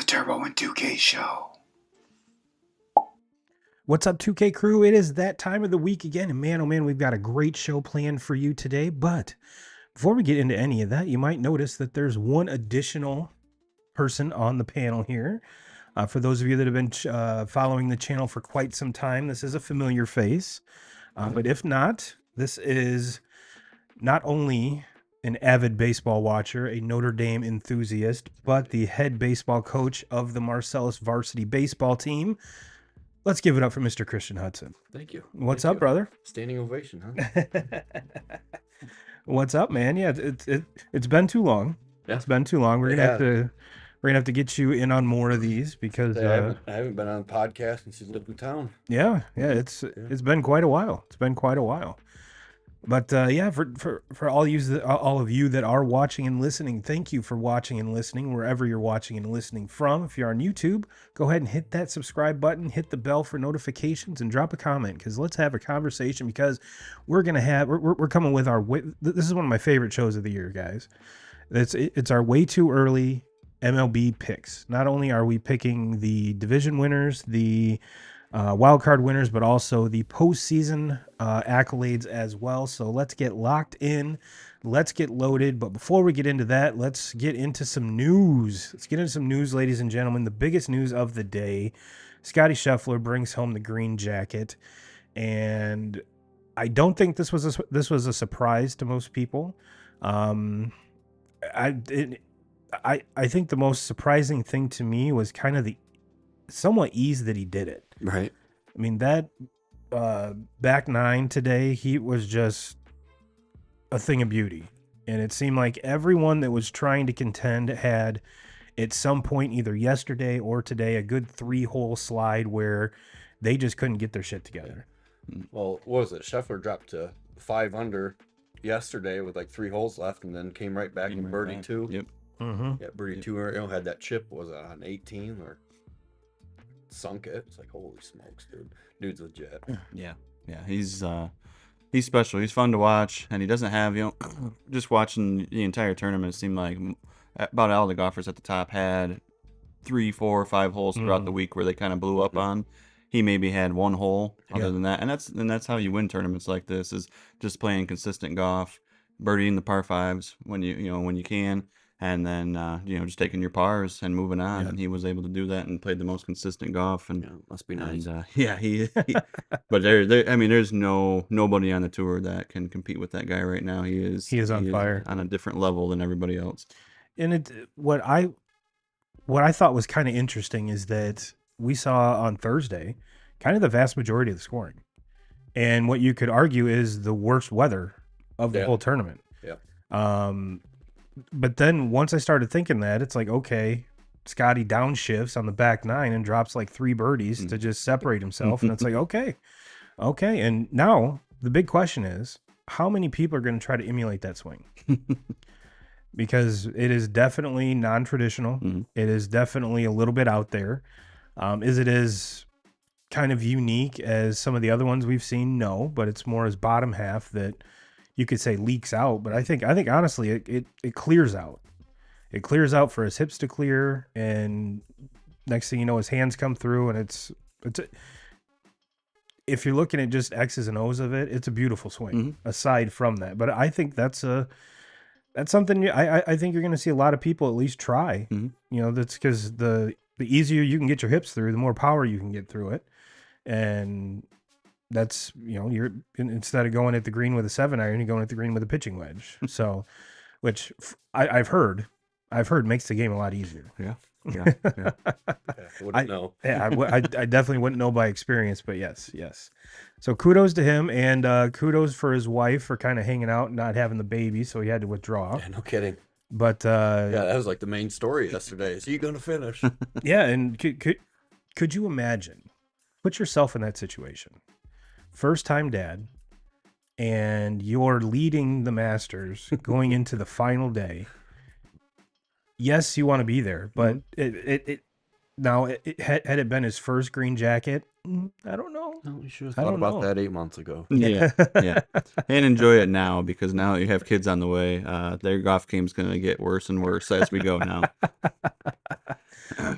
The Turbo and 2K Show. What's up, 2K crew? It is that time of the week again, and man, oh man, we've got a great show planned for you today. But before we get into any of that, you might notice that there's one additional person on the panel here. For those of you that have been following the channel for quite some time, this is a familiar face. But if not, this is not only an avid baseball watcher, a Notre Dame enthusiast, but the head baseball coach of the Marcellus varsity baseball team. Let's give it up for Mr. Christian Hudson. Thank you. What's up, brother? Standing ovation, huh? What's up, man? Yeah, it's been too long. Yeah. It's been too long. We're gonna have to get you in on more of these because I haven't been on a podcast since you lived in town. Yeah, it's been quite a while. It's been quite a while. But for all of you that are watching and listening, thank you for watching and listening wherever you're watching and listening from. If you're on YouTube, go ahead and hit that subscribe button, hit the bell for notifications, and drop a comment, because let's have a conversation, because we're coming with this is one of my favorite shows of the year, guys. It's our way too early MLB picks. Not only are we picking the division winners, the wildcard winners, but also the postseason accolades as well. So let's get locked in. Let's get loaded. But before we get into that, let's get into some news. Let's get into some news, ladies and gentlemen. The biggest news of the day: Scotty Scheffler brings home the green jacket, and I don't think this was a surprise to most people. I think the most surprising thing to me was kind of the somewhat ease that he did it. Right. I mean, that back nine today, he was just a thing of beauty. And it seemed like everyone that was trying to contend had, at some point, either yesterday or today, a good 3-hole slide where they just couldn't get their shit together. Well, what was it? Scheffler dropped to 5 under yesterday with like 3 holes left, and then came right back and birdie 2. Yep. Mm-hmm. Yeah, birdie 2. Had that chip. Was it on 18 or sunk it? It's like, holy smokes, dude's legit. Yeah. He's special. He's fun to watch, and he doesn't have, just watching the entire tournament, it seemed like about all the golfers at the top had 3, 4, 5 holes throughout the week where they kind of blew up on. He maybe had 1 hole other than that, and that's how you win tournaments like this, is just playing consistent golf, birdieing the par 5s when you can. And then, just taking your pars and moving on. Yeah. And he was able to do that and played the most consistent golf. And must be nice. And, but there's nobody on the tour that can compete with that guy right now. He is on fire, on a different level than everybody else. And what I thought was kind of interesting is that we saw on Thursday kind of the vast majority of the scoring, and what you could argue is the worst weather of the whole tournament. Yeah. But then once I started thinking that, it's like, okay, Scotty downshifts on the back 9 and drops like 3 birdies to just separate himself. And it's like, okay. And now the big question is, how many people are going to try to emulate that swing? Because it is definitely non-traditional. Mm-hmm. It is definitely a little bit out there. Is it as kind of unique as some of the other ones we've seen? No, but it's more as bottom half that you could say leaks out. But I think honestly it clears out. It clears out for his hips to clear, and next thing you know, his hands come through, and it's if you're looking at just X's and O's of it, it's a beautiful swing. Aside from that, but I think that's something I think you're going to see a lot of people at least try. That's because the easier you can get your hips through, the more power you can get through it, and that's, you're, instead of going at the green with a 7-iron, you're going at the green with a pitching wedge. So, which I've heard makes the game a lot easier. Yeah. Wouldn't know. I definitely wouldn't know by experience, but yes. So kudos to him, and kudos for his wife for kind of hanging out and not having the baby, so he had to withdraw. Yeah, no kidding. But that was like the main story yesterday. Is he going to finish? Yeah, and could you imagine? Put yourself in that situation. First time dad, and you're leading the Masters going into the final day. Yes, you want to be there, but had it been his first green jacket, I don't know. No, you should have thought about that 8 months ago. Yeah. And enjoy it now, because now you have kids on the way. Their golf game's going to get worse and worse as we go now.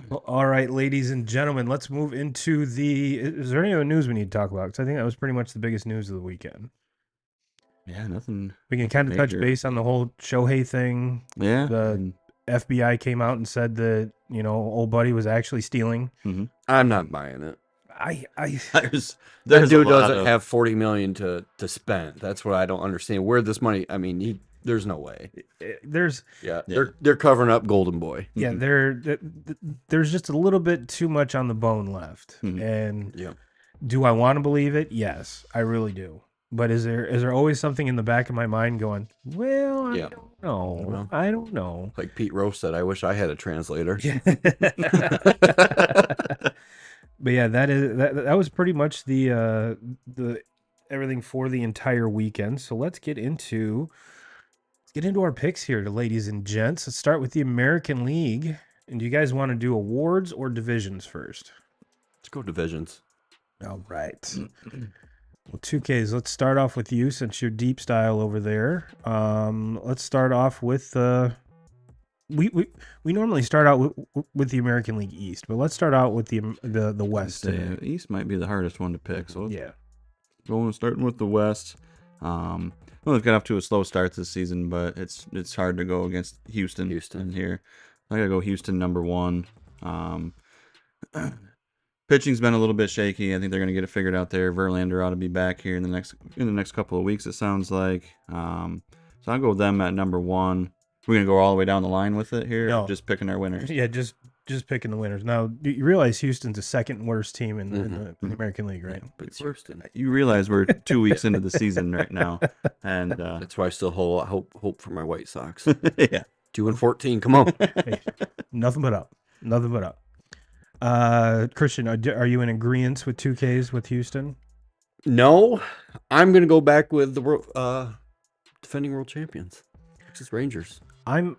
Well, all right, ladies and gentlemen, let's move into the. Is there any other news we need to talk about? Because I think that was pretty much the biggest news of the weekend. Yeah, nothing. We can kind of touch major. base on the whole Shohei thing. Yeah. The FBI came out and said that, old buddy was actually stealing. I'm not buying it. There's That dude a lot doesn't of- have $40 million to spend. That's what I don't understand. Where this money? I mean, there's no way. There's Yeah, Yeah. they're covering up Golden Boy. yeah, there's just a little bit too much on the bone left. And Yeah. do I want to believe it? Yes, I really do. But is there always something in the back of my mind going, well, I Yeah. don't know. Well. I don't know. Like Pete Rose said, I wish I had a translator. But yeah, that was pretty much the everything for the entire weekend. So let's get into our picks here, ladies and gents. Let's start with the American League. And do you guys want to do awards or divisions first? Let's go divisions. All right. Well, 2Ks, let's start off with you since you're deep style over there. Let's start off with we normally start out with the American League East, but let's start out with the West today. East might be the hardest one to pick. So Yeah. starting with the West. Well, it's got off to a slow start this season, but it's hard to go against Houston in here. I gotta go Houston number 1. Pitching's been a little bit shaky. I think they're gonna get it figured out there. Verlander ought to be back here in the next couple of weeks. It sounds like. So I'll go with them at number 1. We're gonna go all the way down the line with it here. No. Just picking our winners. Yeah, just picking the winners. Now, you realize Houston's the second worst team in the American League, right? But it's Houston. You realize we're 2 weeks into the season right now, and That's why I still hope for my White Sox. yeah. 2-14. Come on. Hey, nothing but up. Nothing but up. Christian, are you in agreement with 2Ks with Houston? No, I'm gonna go back with the defending world champions, Texas Rangers. I'm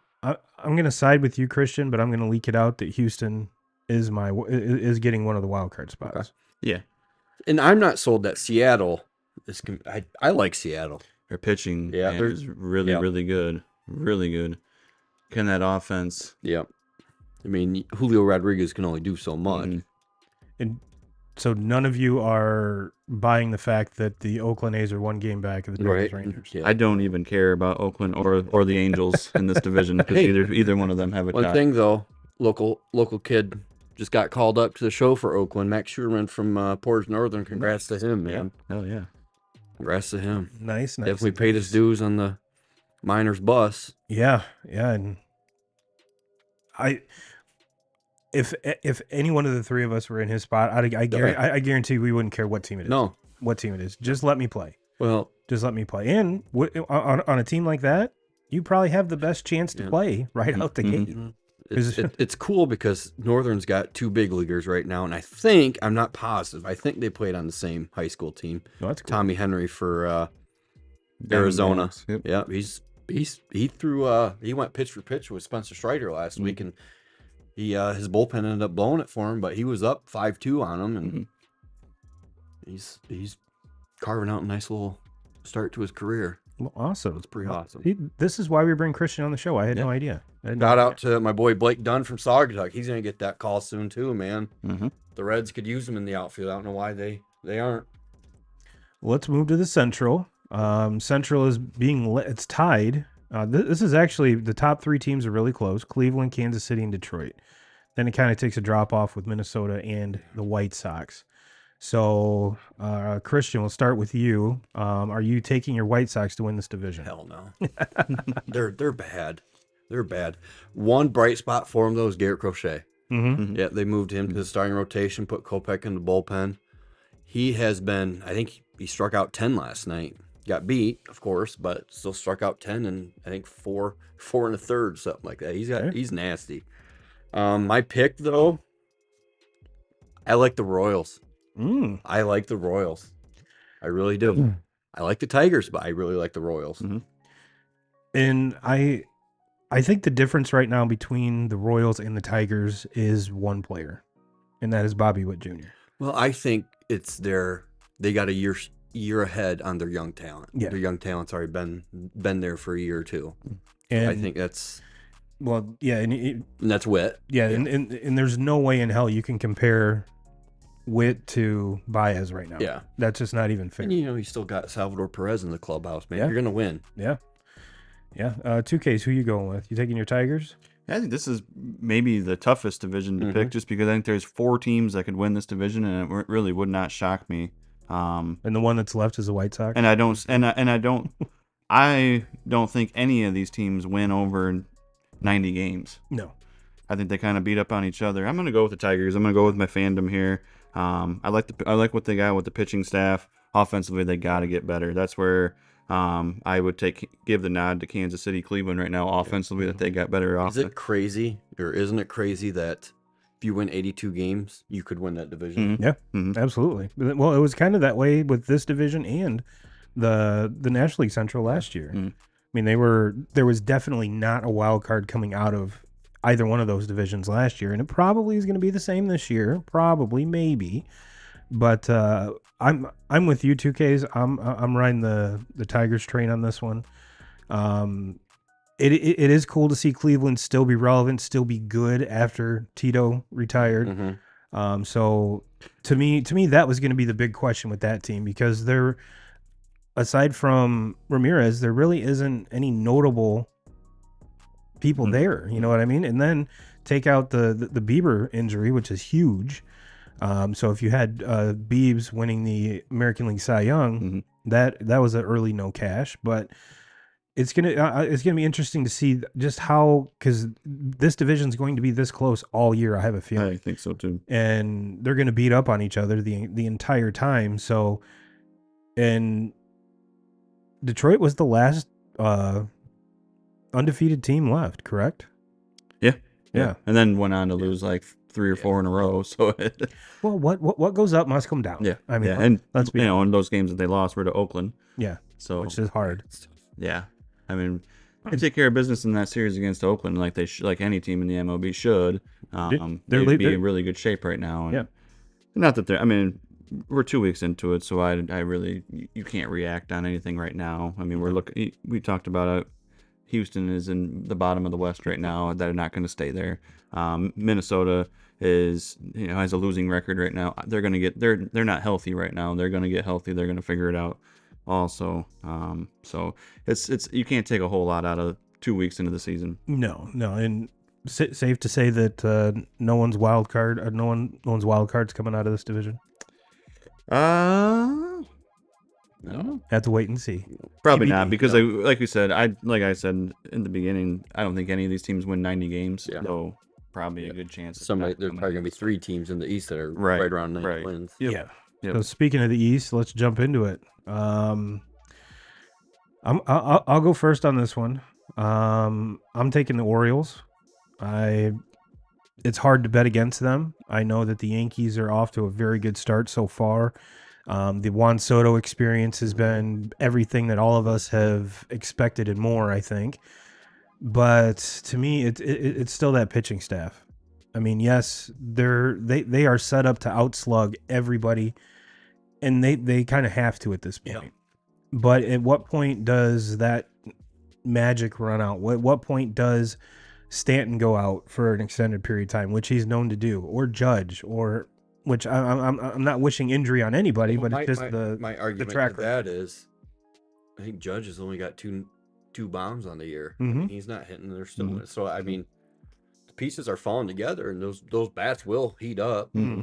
gonna side with you, Christian, but I'm gonna leak it out that Houston is getting one of the wild card spots. Okay. Yeah. And I'm not sold that Seattle is. I like Seattle. Their pitching Yeah, they're- is really, yeah. really good. Really good. Can that offense? Yep. I mean, Julio Rodriguez can only do so much. Mhm. And so none of you are buying the fact that the Oakland A's are one game back of the Texas Rangers. Yeah. I don't even care about Oakland or the Angels in this division because Hey. either one of them have a One shot. thing though, local kid just got called up to the show for Oakland. Max Schuerman from Portage Northern. Congrats to him, man. Hell yeah. Congrats to him. Nice. Definitely paid his dues on the miners bus. Yeah, and if any one of the three of us were in his spot, I guarantee we wouldn't care what team it is. No. What team it is. Just let me play. Well, Just let me play. And on a team like that, you probably have the best chance to Yeah. play right out the Mhm. gate. it's cool because Northern's got 2 big leaguers right now, and I'm not positive. I think they played on the same high school team. No, that's cool. Tommy Henry for Arizona. Yep. Yeah, he threw he went pitch for pitch with Spencer Strider last week, and he his bullpen ended up blowing it for him, but he was up 5-2 on him, and he's carving out a nice little start to his career. Well, awesome. It's pretty awesome. This is why we bring Christian on the show. I had no idea. Shout out to my boy Blake Dunn from Saugatuck. He's gonna get that call soon too, man. Mhm. The Reds could use him in the outfield. I don't know why they aren't. Let's move to the Central. Central is it's tied. This is actually the top 3 teams are really close: Cleveland, Kansas City, and Detroit. Then it kind of takes a drop off with Minnesota and the White Sox. So, Christian, we'll start with you. Are you taking your White Sox to win this division? Hell no. They're bad. They're bad. One bright spot for him though is Garrett Crochet. Mm-hmm. Yeah, they moved him to the starting rotation, put Kopech in the bullpen. He has been, I think he struck out 10 last night. Got beat, of course, but still struck out 10 and I think 4 and a third, something like that. He's nasty. My pick though, I like the Royals. I like the Royals. I really do. I like the Tigers, but I really like the Royals. And I think the difference right now between the Royals and the Tigers is one player, and that is Bobby Witt Jr. Well, I think it's they got a year ahead on their young talent. Yeah. Their young talent's already been there for a year or two. And I think that's Well, yeah, and that's Witt. yeah, and there's no way in hell you can compare Witt to Baez right now. Yeah. That's just not even fair. And you still got Salvador Perez in the clubhouse, man. Yeah. You're gonna win. Yeah. 2Ks, who you going with? You taking your Tigers? I think this is maybe the toughest division to pick, just because I think there's 4 teams that could win this division, and it really would not shock me. And the one that's left is the White Sox. And I don't think any of these teams win over 90 games. No. I think they kind of beat up on each other. I'm going to go with the Tigers. I'm going to go with my fandom here. I like what they got with the pitching staff. Offensively, they got to get better. That's where I would give the nod to Kansas City, Cleveland right now. Offensively, that they got better. Is it crazy, or isn't it crazy that if you win 82 games, you could win that division? Yeah, absolutely. Well, it was kind of that way with this division and the National League Central last year. I mean, there was definitely not a wild card coming out of either one of those divisions last year, and it probably is going to be the same this year. Probably, maybe, but I'm with you, 2Ks. I'm riding the Tigers train on this one. It is cool to see Cleveland still be relevant, still be good after Tito retired. So to me, that was going to be the big question with that team, because there, aside from Ramirez, there really isn't any notable people there. You know what I mean? And then take out the Bieber injury, which is huge. So if you had Biebs winning the American League Cy Young, that was an early no cash, but it's gonna be interesting to see just how, because this division is going to be this close all year. I have a feeling. I think so too. And they're going to beat up on each other the entire time. So, and Detroit was the last undefeated team left, correct? Yeah. And then went on to lose like 3 or 4 in a row. So, well, what goes up must come down. Yeah. I mean, and let's be, and those games that they lost were to Oakland. Yeah. So, which is hard. Yeah. I mean, they take care of business in that series against Oakland, like like any team in the MLB should. They'd be in really good shape right now. And not that they're. I mean, we're 2 weeks into it, so I really, you can't react on anything right now. I mean, we talked about it. Houston is in the bottom of the West right now. They're not going to stay there. Minnesota has a losing record right now. They're not healthy right now. They're going to get healthy. They're going to figure it out. Also, so it's you can't take a whole lot out of 2 weeks into the season. No, and safe to say that no one's wild card's coming out of this division. No. Have to wait and see. Probably not, because like I said in the beginning, I don't think any of these teams win 90 games. Yeah. So probably a good chance. There's probably going to be 3 teams in the East that are right around 90 wins. Yep. Yeah. Yep. So speaking of the East, let's jump into it. I'll go first on this one. I'm taking the Orioles. It's hard to bet against them. I know that the Yankees are off to a very good start so far. The Juan Soto experience has been everything that all of us have expected and more, I think. But to me, it's still that pitching staff. I mean, yes, they are set up to outslug everybody, and they kind of have to at this point. Yeah. But at what point does that magic run out? What point does Stanton go out for an extended period of time, which he's known to do, or Judge, or which I'm not wishing injury on anybody, but it's just my argument the for that is, I think Judge has only got two bombs on the year. Mm-hmm. I mean, he's not hitting. They're still so. I mean, the pieces are falling together, and those bats will heat up. Mm-hmm.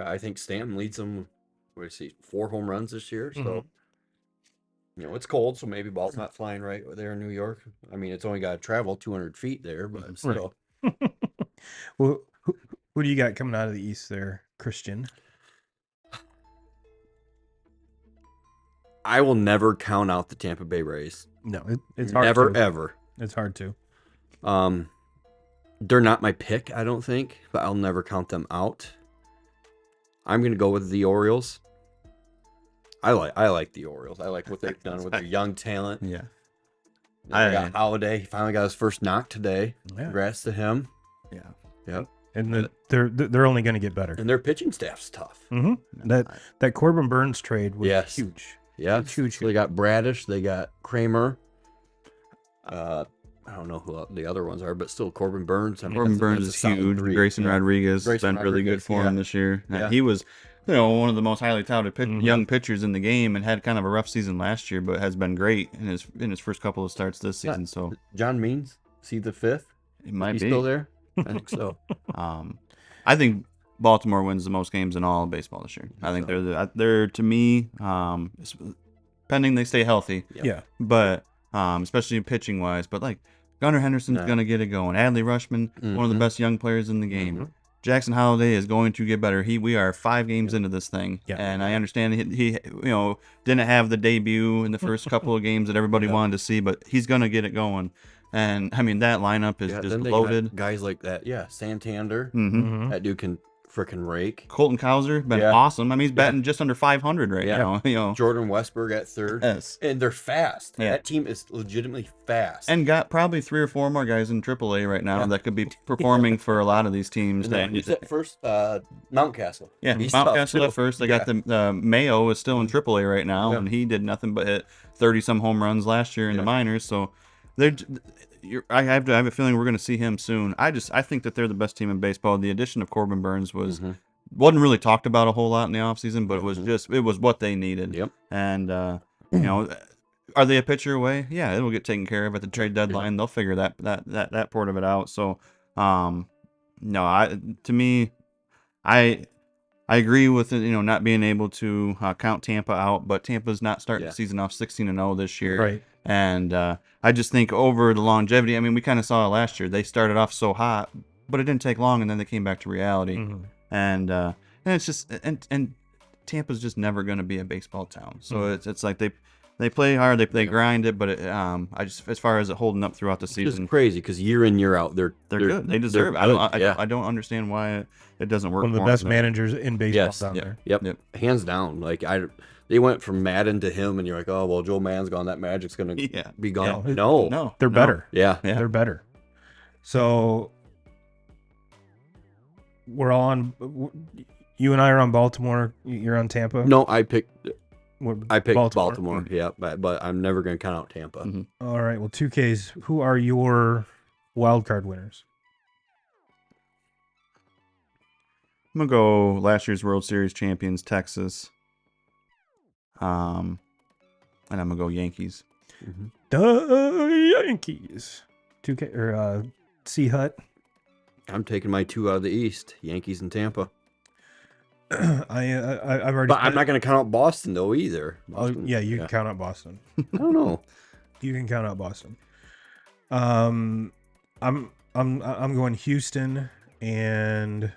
I think Stanton leads them. What do you see? 4 home runs this year. So it's cold, so maybe ball's not flying right there in New York. I mean, it's only got to travel 200 feet there, but still. Right. Well, who do you got coming out of the East there, Christian? I will never count out the Tampa Bay Rays. No, it's hard. Never, ever. It's hard to. They're not my pick, I don't think, but I'll never count them out. I'm going to go with the Orioles. I like the Orioles. I like what they've done with their young talent. Yeah. I got Holiday. He finally got his first knock today. Yeah. Congrats to him. Yeah. Yep. And they're only going to get better. And their pitching staff's tough. Mm-hmm. That Corbin Burns trade was huge. Yeah. Huge. So they got Bradish. They got Kramer. I don't know who the other ones are, but still Corbin Burns. I mean, Corbin that's Burns a is solid huge. 3. Grayson Rodriguez has Grayson been really good Rodriguez, for him this year. Yeah. He was, one of the most highly touted young pitchers in the game, and had kind of a rough season last year, but has been great in his first couple of starts this season. So John Means, see the 5th? it might He's be still there? I think so. I think Baltimore wins the most games in all of baseball this year. I think they're to me, pending they stay healthy. Yeah. But especially pitching wise, but like Gunnar Henderson's gonna get it going. Adley Rushman, one of the best young players in the game. Jackson Holliday is going to get better. We are 5 games into this thing, and I understand he didn't have the debut in the first couple of games that everybody wanted to see, but he's gonna get it going. And I mean that lineup is just loaded. Guys like that, Santander, that dude can freaking rake. Colton Cowser been awesome. I mean, he's batting just under 500 right now. Jordan Westberg at 3rd. Yes. And they're fast. Yeah. That team is legitimately fast. And got probably 3 or 4 more guys in AAA right now that could be performing for a lot of these teams. Who's at first? Mountcastle. Yeah, He's Mountcastle tough, at first. They got the Mayo is still in AAA right now, and he did nothing but hit 30-some home runs last year in the minors. So I have a feeling we're going to see him soon. I think that they're the best team in baseball. The addition of Corbin Burns wasn't really talked about a whole lot in the offseason, but it was what they needed. Yep. And are they a pitcher away? Yeah, it'll get taken care of at the trade deadline. They'll figure that part of it out. So, to me, I agree with it, not being able to count Tampa out, but Tampa's not starting the season off 16-0 this year. Right. And I just think over the longevity, I mean, we kind of saw it last year. They started off so hot, but it didn't take long, and then they came back to reality. And it's just and Tampa's just never going to be a baseball town. So it's like they play hard, they grind it, but I just, as far as it holding up throughout the season, it's crazy because year in year out they're good. They deserve it. I don't understand why it doesn't work. One of the best managers in baseball down there. Yep. Hands down. Like they went from Madden to him, and you're like, oh well, Joe Mann's gone. That Magic's gonna be gone. Yeah. No, They're better. Yeah, They're better. So we're all on. You and I are on Baltimore. You're on Tampa. No, I picked Baltimore. Baltimore. Yeah, but I'm never gonna count out Tampa. All right. Well, 2Ks. Who are your wild card winners? I'm gonna go last year's World Series champions, Texas. And I'm gonna go Yankees. The Yankees. 2K or C Hut. I'm taking my 2 out of the East, Yankees and Tampa. I've already. But I'm not going to count out Boston though either. Boston, you can count out Boston. I don't know. You can count out Boston. I'm going Houston, and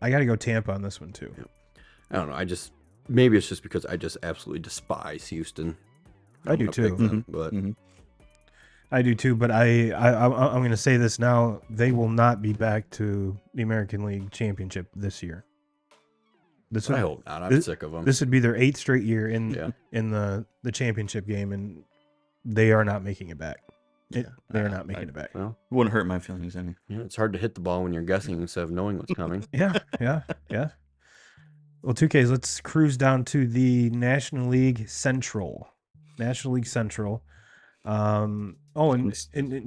I got to go Tampa on this one too. I don't know. Maybe it's just because I just absolutely despise Houston. I do too. But I do too, but I'm going to say this now. They will not be back to the American League Championship this year. I hope not. I'm sick of them. This would be their 8th straight year in the championship game, and they are not making it back. They are not making it back. Well, It wouldn't hurt my feelings any. it's hard to hit the ball when you're guessing instead of knowing what's coming. Yeah. Well, 2Ks, let's cruise down to the National League Central. And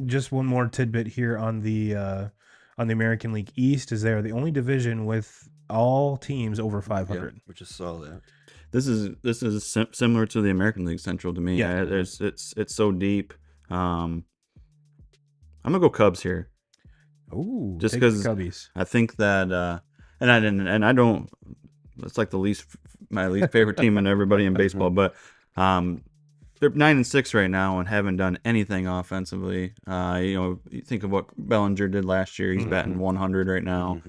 just one more tidbit here on the American League East is they are the only division with all teams over 500. Yeah, we just saw that. This is similar to the American League Central to me. Yeah. It's so deep. I'm gonna go Cubs here. Ooh, just take the because Cubbies. I think that I don't. It's like my least favorite team in everybody in baseball, but they're 9-6 right now and haven't done anything offensively. You think of what Bellinger did last year. He's batting 100 right now.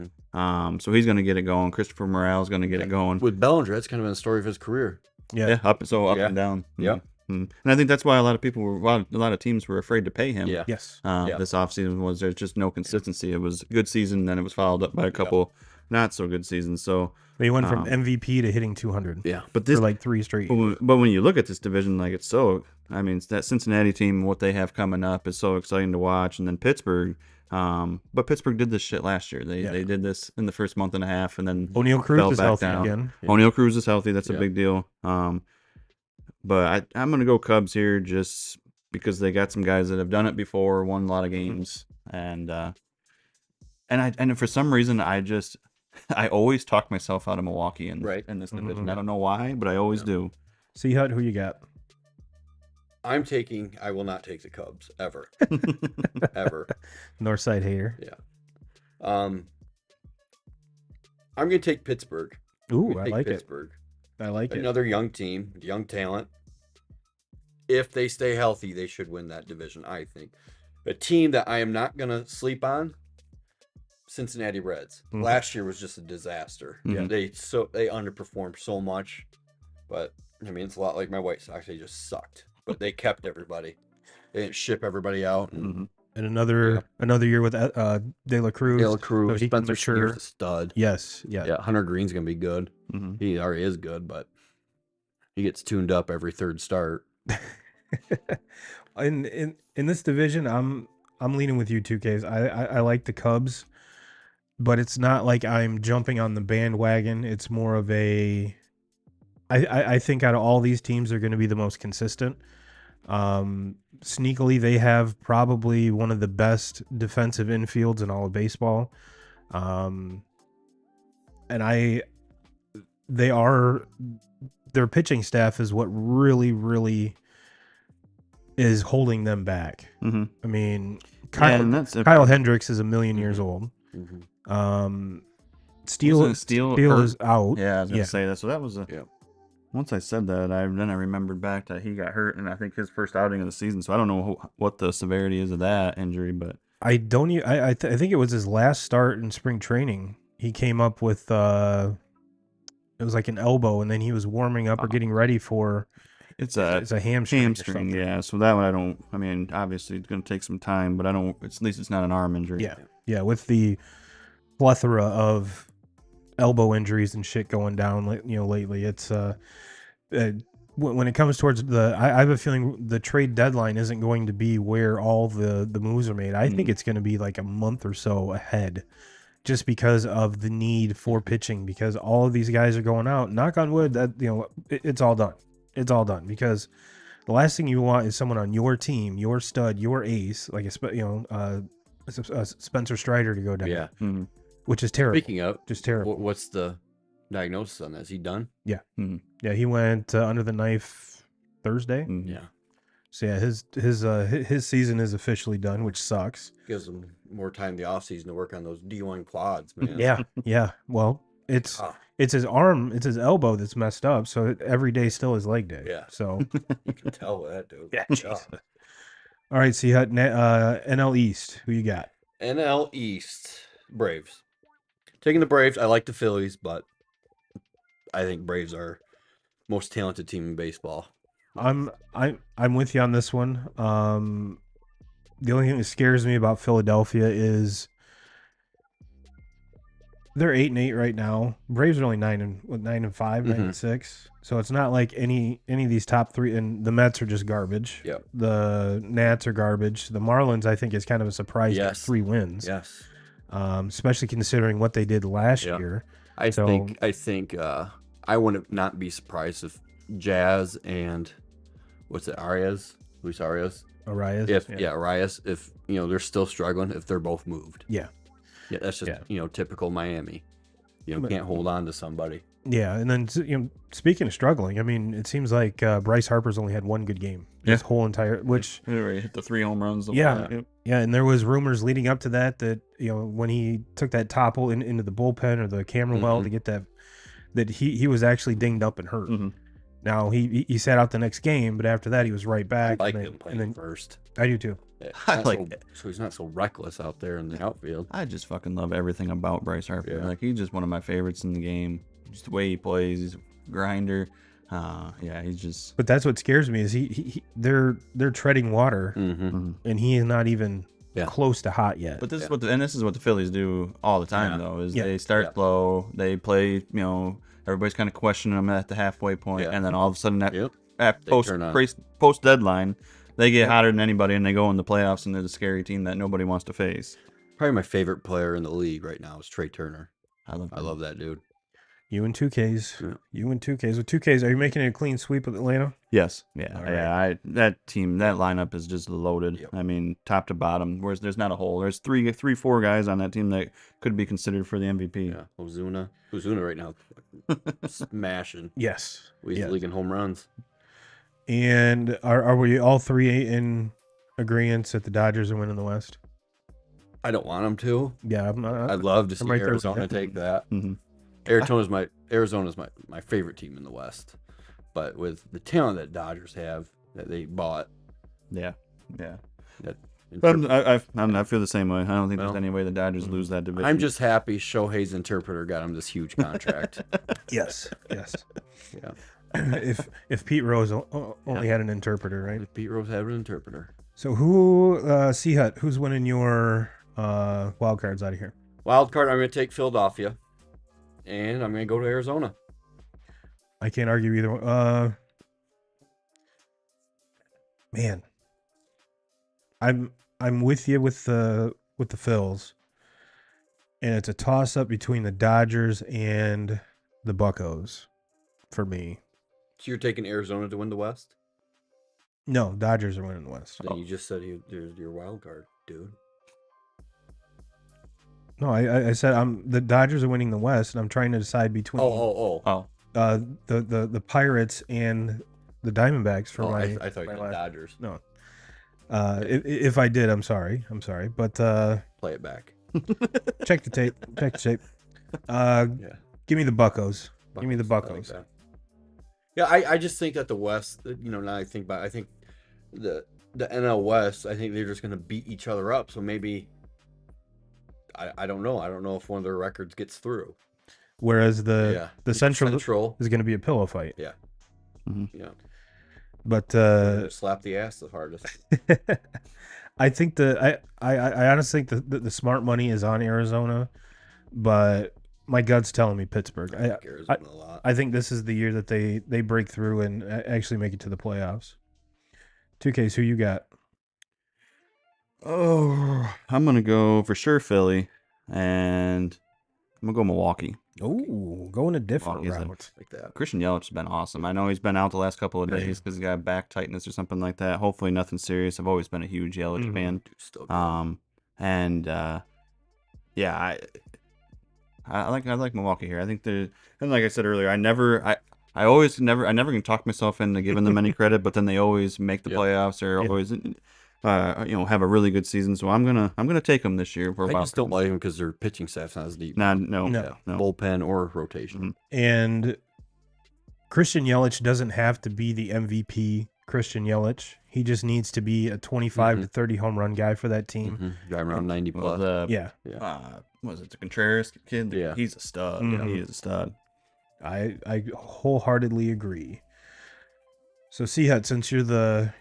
So he's going to get it going. Christopher Morale's going to get it going. With Bellinger, that's kind of been the story of his career. Yeah. Up and down. Yeah. And I think that's why a lot of teams were afraid to pay him. Yeah. Yes. This offseason was there's just no consistency. It was a good season, then it was followed up by a couple not so good seasons. So They went from MVP to hitting 200. Yeah. but this for like 3 straight years. But when you look at this division, like it's that Cincinnati team, what they have coming up is so exciting to watch. And then Pittsburgh, but Pittsburgh did this shit last year. They did this in the first month and a half, and then O'Neal Cruz fell is back healthy down. again. Yeah. O'Neal Cruz is healthy. That's a Yeah. big deal. But I'm gonna go Cubs here. Just because they got some guys that have done it before, won a lot of games, and for some reason I always talk myself out of Milwaukee in this division. I don't know why, but I always do. See, Hut, who you got? I will not take the Cubs ever. Ever. Northside hater. Yeah. I'm going to take Pittsburgh. Ooh, I like Pittsburgh. it. I like it. Another young team, young talent. If they stay healthy, they should win that division, I think. A team that I am not going to sleep on, Cincinnati Reds. Last year was just a disaster. Yeah. They underperformed so much. But, I mean, it's a lot like my White Sox. They just sucked. But they kept everybody. They didn't ship everybody out. And another year with De La Cruz. De La Cruz, so he can Spencer mature. Steer's a stud. Yes, yeah. Yeah, Hunter Green's going to be good. Mhm. He already is good, but he gets tuned up every third start. In this division, I'm leaning with you, 2Ks. I like the Cubs, but it's not like I'm jumping on the bandwagon. It's more of I think out of all these teams, they're going to be the most consistent. Sneakily, they have probably one of the best defensive infields in all of baseball. And their pitching staff is what really, really is holding them back. Mm-hmm. I mean, Kyle Hendricks is a million years old. Mm-hmm. Steele hurt? is out. Yeah, I was gonna say that. So that was Yeah. Once I said that, I remembered back that he got hurt, and I think his first outing of the season. So I don't know what the severity is of that injury, but I think it was his last start in spring training. He came up with it was like an elbow, and then he was warming up or getting ready for. It's a hamstring. Yeah. So that one I mean, obviously it's going to take some time, but at least it's not an arm injury. Yeah. With the plethora of elbow injuries and shit going down, lately, it's when it comes towards I have a feeling the trade deadline isn't going to be where all the moves are made. I think it's going to be like a month or so ahead, just because of the need for pitching, because all of these guys are going out. Knock on wood, that it's all done. It's all done, because the last thing you want is someone on your team, your stud, your ace, like Spencer Strider to go down. Yeah. Mm-hmm. Which is terrible. Speaking of, just terrible. What's the diagnosis on that? Is he done? Yeah. Mm-hmm. Yeah, he went under the knife Thursday. Mm-hmm. Yeah. So yeah, his season is officially done, which sucks. Gives him more time in the offseason to work on those D1 quads, man. Yeah. Well, it's his arm, it's his elbow that's messed up. So every day still his leg day. Yeah. So you can tell that, dude. yeah. All right, see NL East. Who you got? NL East, Braves. Taking the Braves. I like the Phillies, but I think Braves are most talented team in baseball. I'm with you on this one. The only thing that scares me about Philadelphia is they're 8-8 right now. Braves are only 9-5, 9-6. So it's not like any of these top three. And the Mets are just garbage. Yep. The Nats are garbage. The Marlins, I think, is kind of a surprise. Yes. 3 wins. Yes. Especially considering what they did last year. I think I wouldn't not be surprised if Jazz and Luis Arias. Arias. Arias. If they're still struggling, if they're both moved. Yeah. Yeah, that's just typical Miami. Can't hold on to somebody. Yeah, and then speaking of struggling, I mean, it seems like Bryce Harper's only had one good game this whole entire, which he already hit the 3 home runs. Yeah, and there was rumors leading up to that when he took that topple into the bullpen or the camera well to get that he was actually dinged up and hurt. Mm-hmm. Now he sat out the next game, but after that he was right back. I like him playing first. I do too. I like it. So he's not so reckless out there in the outfield. I just fucking love everything about Bryce Harper. Yeah. Like, he's just one of my favorites in the game. Just the way he plays, he's a grinder. He's just. But that's what scares me is they're treading water, and he is not even close to hot yet. But this is what the Phillies do all the time though. Is they start slow, they play. Everybody's kind of questioning them at the halfway point, and then all of a sudden at post deadline. They get hotter than anybody, and they go in the playoffs, and they're the scary team that nobody wants to face. Probably my favorite player in the league right now is Trey Turner. I love that dude. You and 2Ks. Yeah. You and 2Ks. With 2Ks, are you making it a clean sweep with Atlanta? Yes. Yeah. All Yeah. That team, that lineup is just loaded. Yep. I mean, top to bottom. Whereas there's not a hole. There's three, 4 guys on that team that could be considered for the MVP. Yeah, Ozuna right now, smashing. Yes. He's Yes. leaguing home runs. And are we all three in agreement that the Dodgers are winning the West? I don't want them to. Yeah, I'd love to see right there with Arizona you. take that. Mm-hmm. Arizona's my favorite team in the West, but with the talent that Dodgers have that they bought, Yeah. Yeah. that I feel the same way. I don't think Well, there's any way the Dodgers lose that division. I'm just happy Shohei's interpreter got him this huge contract. Yes. Yes. Yeah, if Pete Rose only had an interpreter, right? if Pete Rose had an interpreter. So who, C-Hut, who's winning your wild cards out of here? Wild card, I'm going to take Philadelphia, and I'm going to go to Arizona. I can't argue either one. Man, I'm with you with the Phils, and it's a toss up between the Dodgers and the Buccos for me. So you're taking Arizona to win the West? No, Dodgers are winning the West. Then you just said there's your wild card, dude. No, I said the Dodgers are winning the West, and I'm trying to decide between Oh. the Pirates and the Diamondbacks for my. I thought you my said last- Dodgers. No, if I did, I'm sorry, but Play it back. check the tape. Yeah. Give me the Buccos. Give me the I like Buccos. that. Yeah, I just think that the West, now I think about, I think the NL West, I think they're just going to beat each other up. So maybe, I don't know. I don't know if one of their records gets through. Whereas the Central is going to be a pillow fight. Yeah. Mm-hmm. Yeah. But Slap the ass the hardest. I think I honestly think the smart money is on Arizona, but my gut's telling me Pittsburgh. I like Arizona a lot. I think this is the year that they break through and actually make it to the playoffs. 2Ks, who you got? Oh, I'm gonna go for sure Philly, and I'm gonna go Milwaukee. Oh, going a different Milwaukee's in. route. Like that. Christian Yelich has been awesome. I know he's been out the last couple of days because he got back tightness or something like that. Hopefully nothing serious. I've always been a huge Yelich fan. Dude, still good. Yeah, I like Milwaukee here. I think and like I said earlier, I never can talk myself into giving them any credit, but then they always make the Yep. playoffs or always have a really good season. So I'm gonna take them this year. I just don't like them because their pitching staff's not as deep. No. Bullpen or rotation. Mhm. And Christian Yelich doesn't have to be the MVP Christian Yelich. He just needs to be a 25 to 30 home run guy for that team. Mm-hmm. Driving around 90 Well, plus. Yeah, was it the Contreras kid? Yeah. He's a stud. Mhm. He is a stud. I wholeheartedly agree. So C-Hut, since you're the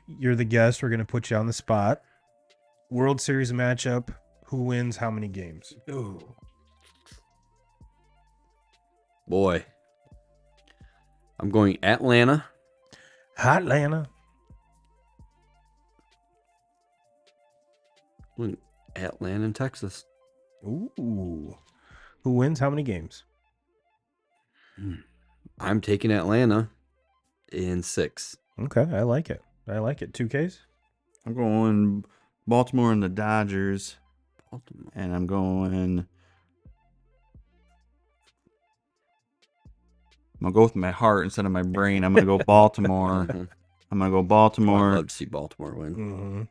guest, we're gonna put you on the spot. World Series matchup. Who wins how many games? Ooh. Boy. I'm going Atlanta. Atlanta. Atlanta and Texas. Ooh. Who wins how many games? I'm taking Atlanta in 6. Okay, I like it. 2Ks? I'm going Baltimore and the Dodgers, Baltimore. and I'm gonna go with my heart instead of my brain. I'm gonna go Baltimore. Mhm. I'm gonna go I'd Baltimore. love to see Baltimore win. Mm-hmm.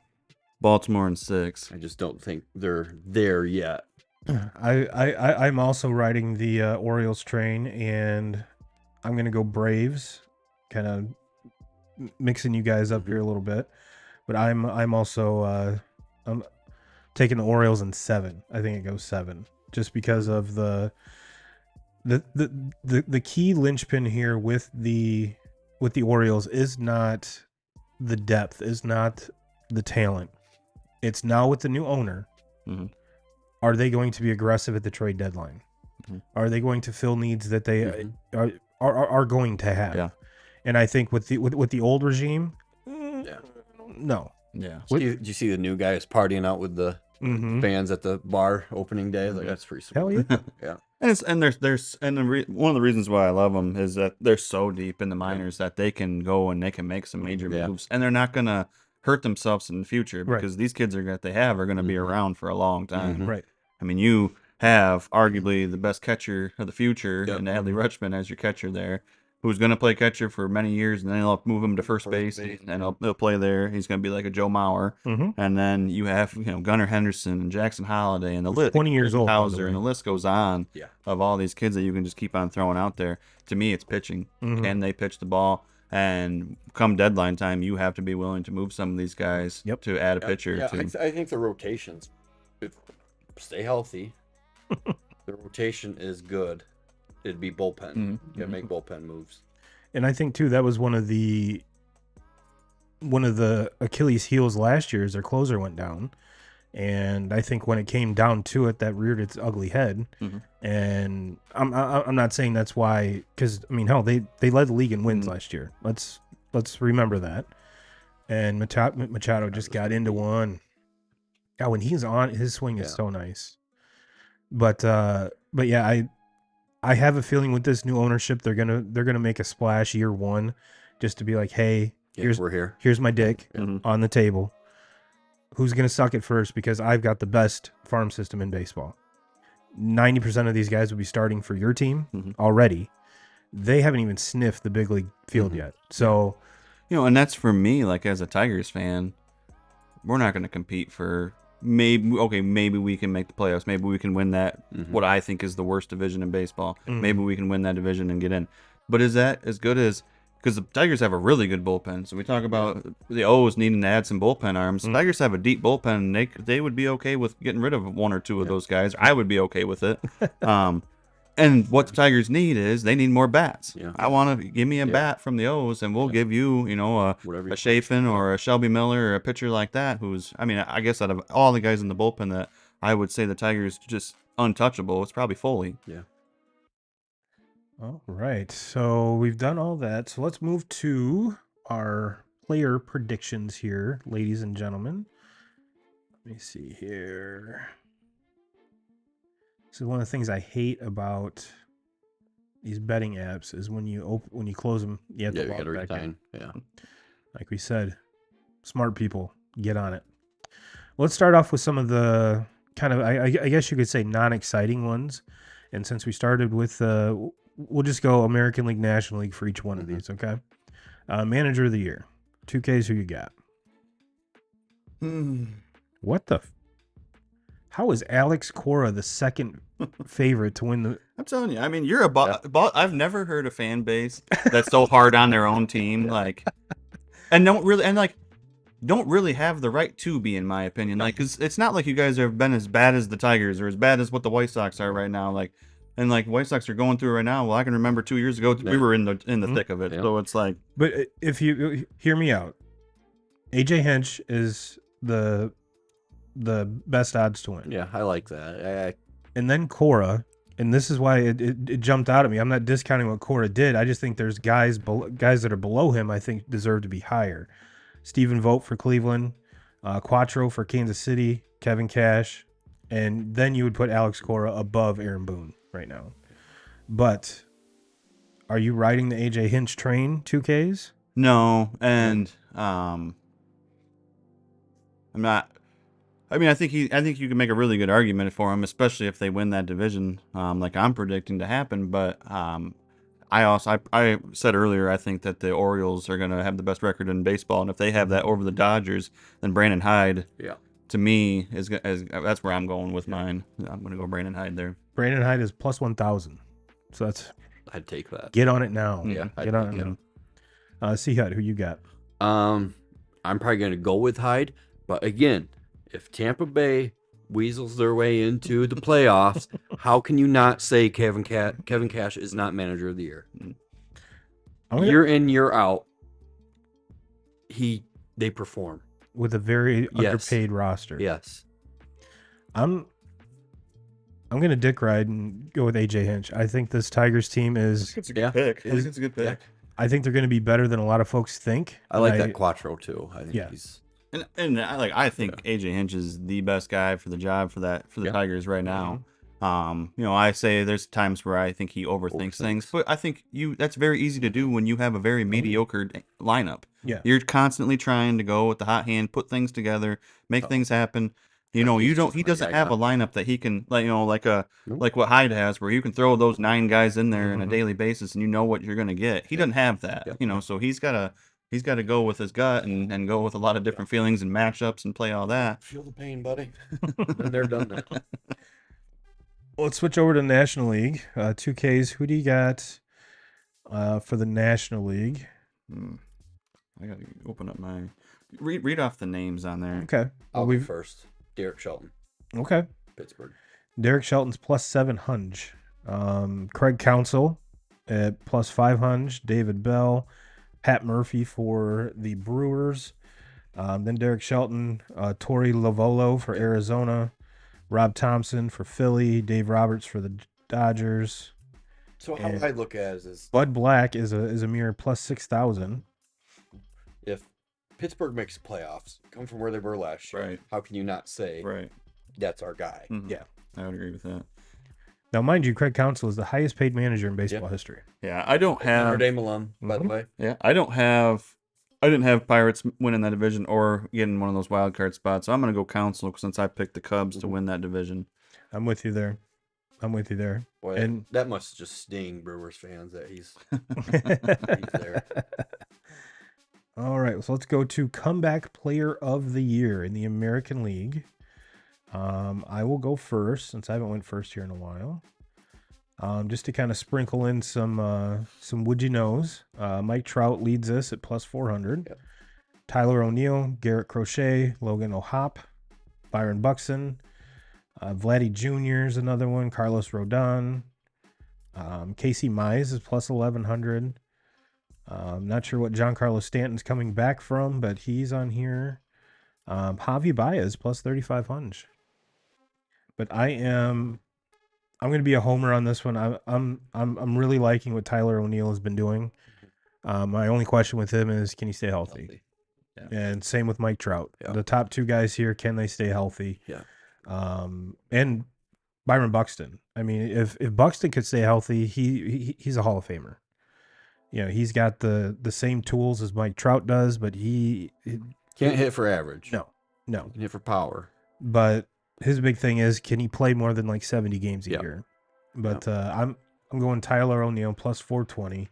Baltimore in 6. I just don't think they're there yet. I'm also riding the Orioles train, and I'm gonna go Braves. Kind of mixing you guys up here a little bit, but I'm also I'm taking the Orioles in 7. I think it goes 7, just because of the key linchpin here with the Orioles is not the depth, is not the talent. It's now with the new owner. Mhm. Are they going to be aggressive at the trade deadline? Mhm. Are they going to fill needs that they Mhm. are going to have? Yeah. And I think with the old regime, Yeah. no. Yeah. Did you see the new guys partying out with the Mm-hmm. fans at the bar opening day? Like, that's pretty sweet. Hell yeah. Yeah. one of the reasons why I love them is that they're so deep in the minors that they can go and they can make some major moves, and they're not gonna hurt themselves in the future because these kids are going to be around for a long time. Right. I mean, you have arguably the best catcher of the future and Adley Rutschman as your catcher there, who's going to play catcher for many years, and then they'll move him to first base, and he'll play there. He's going to be like a Joe Mauer. And then you have Gunnar Henderson and Jackson Holiday and the list 20 years old, Hauser, and the list goes on Yeah. of all these kids that you can just keep on throwing out there. To me, it's pitching. Can they pitch the ball? And come deadline time, you have to be willing to move some of these guys to add a pitcher. Yeah, to I think the rotations, stay healthy. The rotation is good. It'd be bullpen. You gotta make bullpen moves. And I think too that was one of the Achilles heels last year is their closer went down. And I think when it came down to it, that reared its ugly head. And I'm not saying that's why, because I mean, hell, they led the league in wins last year. Let's remember that. And Machado just got into one. God, when he's on, his swing is so nice. But yeah, I have a feeling with this new ownership, they're gonna make a splash year one, just to be like, hey, we're here. Here's my dick on the table. Who's going to suck it first? Because I've got the best farm system in baseball. 90% of these guys will be starting for your team already. They haven't even sniffed the big league field yet. So, and that's for me, like as a Tigers fan, we're not going to compete for maybe we can make the playoffs. Maybe we can win that, what I think is the worst division in baseball. Maybe we can win that division and get in. But is that as good as... Because the Tigers have a really good bullpen. So we talk about the O's needing to add some bullpen arms. The Tigers have a deep bullpen, and they would be okay with getting rid of one or two of those guys. I would be okay with it. And what the Tigers need is they need more bats. I want to give me a bat from the O's, and we'll give you, a Chafin or a Shelby Miller or a pitcher like that. Who's, I mean, I guess out of all the guys in the bullpen that I would say the Tigers just untouchable, it's probably Foley. Yeah. All right, so we've done all that. So let's move to our player predictions here, ladies and gentlemen. Let me see here. So one of the things I hate about these betting apps is when you close them, you have to log back in. Yeah. Like we said, smart people, get on it. Let's start off with some of the kind of, I guess you could say, non-exciting ones. And since we started with... we'll just go American League, National League for each one of these, okay? Manager of the Year. 2Ks, who you got? What the... How is Alex Cora the second favorite to win the... I'm telling you, I mean, you're I've never heard a fan base that's so hard on their own team, and don't really have the right to be, in my opinion. Like, 'cause it's not like you guys have been as bad as the Tigers or as bad as what the White Sox are right now. And White Sox are going through right now. Well, I can remember 2 years ago we were in the thick of it. Yeah. So it's like, but if you hear me out, AJ Hinch is the best odds to win. Yeah, I like that. And then Cora, and this is why it jumped out at me. I'm not discounting what Cora did. I just think there's guys that are below him. I think deserve to be higher. Stephen Vogt for Cleveland, Quattro for Kansas City, Kevin Cash, and then you would put Alex Cora above Aaron Boone right now. But are you riding the AJ Hinch train, 2Ks? No, and I'm not. I mean, I think you can make a really good argument for him, especially if they win that division, like I'm predicting to happen. But I said earlier, I think that the Orioles are going to have the best record in baseball, and if they have that over the Dodgers, then Brandon Hyde, to me, that's where I'm going with mine. I'm going to go Brandon Hyde there. Brandon Hyde is plus 1,000, so I'd take that. Get on it now. Yeah, get on it now. C-Hut, who you got? I'm probably going to go with Hyde, but again, if Tampa Bay weasels their way into the playoffs, how can you not say Kevin Cash is not manager of the year? Year in, year out, they perform with a very underpaid roster. Yes, I'm gonna dick ride and go with AJ Hinch. I think this Tigers team is. It's a good pick. I think it's a good pick. I think they're going to be better than a lot of folks think. I like that Quattro too. I think he's. And I think AJ Hinch is the best guy for the job for the Tigers right now. I say there's times where I think he overthinks things, but I think that's very easy to do when you have a very mediocre lineup. Yeah. You're constantly trying to go with the hot hand, put things together, make things happen. He doesn't have a lineup that he can, like what Hyde has, where you can throw those 9 guys in there on a daily basis and you know what you're going to get. He doesn't have that, so he's got to go with his gut and go with a lot of different feelings and matchups and play all that. Feel the pain, buddy. Been there, done that. Well, let's switch over to National League. 2Ks, who do you got for the National League? I got to open up my... Read off the names on there. Okay. I'll go first. Derek Shelton, Okay. Pittsburgh. Derek Shelton's plus 700. Craig Counsell at plus 500. David Bell. Pat Murphy for the Brewers. Then Derek Shelton. Torey Lovullo for Arizona. Rob Thompson for Philly. Dave Roberts for the Dodgers. So how I look at it is Bud Black is a mere plus 6,000. if Pittsburgh makes playoffs, come from where they were last year, Right. how can you not say that's our guy? Mhm. Yeah. I would agree with that. Now, mind you, Craig Counsell is the highest paid manager in baseball history. Yeah, I don't have... Notre Dame alum, by the way. Yeah, I didn't have Pirates winning that division or getting one of those wild card spots. So I'm going to go Counsell since I picked the Cubs to win that division. I'm with you there. Boy, And- that must just sting Brewers fans that he's there. All right, so let's go to comeback player of the year in the American League. I will go first since I haven't went first here in a while. Just to kind of sprinkle in some would you knows. Mike Trout leads us at plus 400. Yep. Tyler O'Neill, Garrett Crochet, Logan O'Hoppe, Byron Buxton, Vladdy Jr. is another one. Carlos Rodon, Casey Mize is plus 1100. I'm not sure what Giancarlo Stanton's coming back from, but he's on here. Javi Baez plus 3,500. But I'm going to be a homer on this one. I'm really liking what Tyler O'Neill has been doing. My only question with him is, can he stay healthy? Yeah. And same with Mike Trout. Yeah. The top 2 guys here, can they stay healthy? Yeah. And Byron Buxton. I mean, if Buxton could stay healthy, he's a Hall of Famer. He's got the same tools as Mike Trout does, but he Can't hit for average. No. Can hit for power. But his big thing is, can he play more than like 70 games a year? But I'm going Tyler O'Neill plus 420.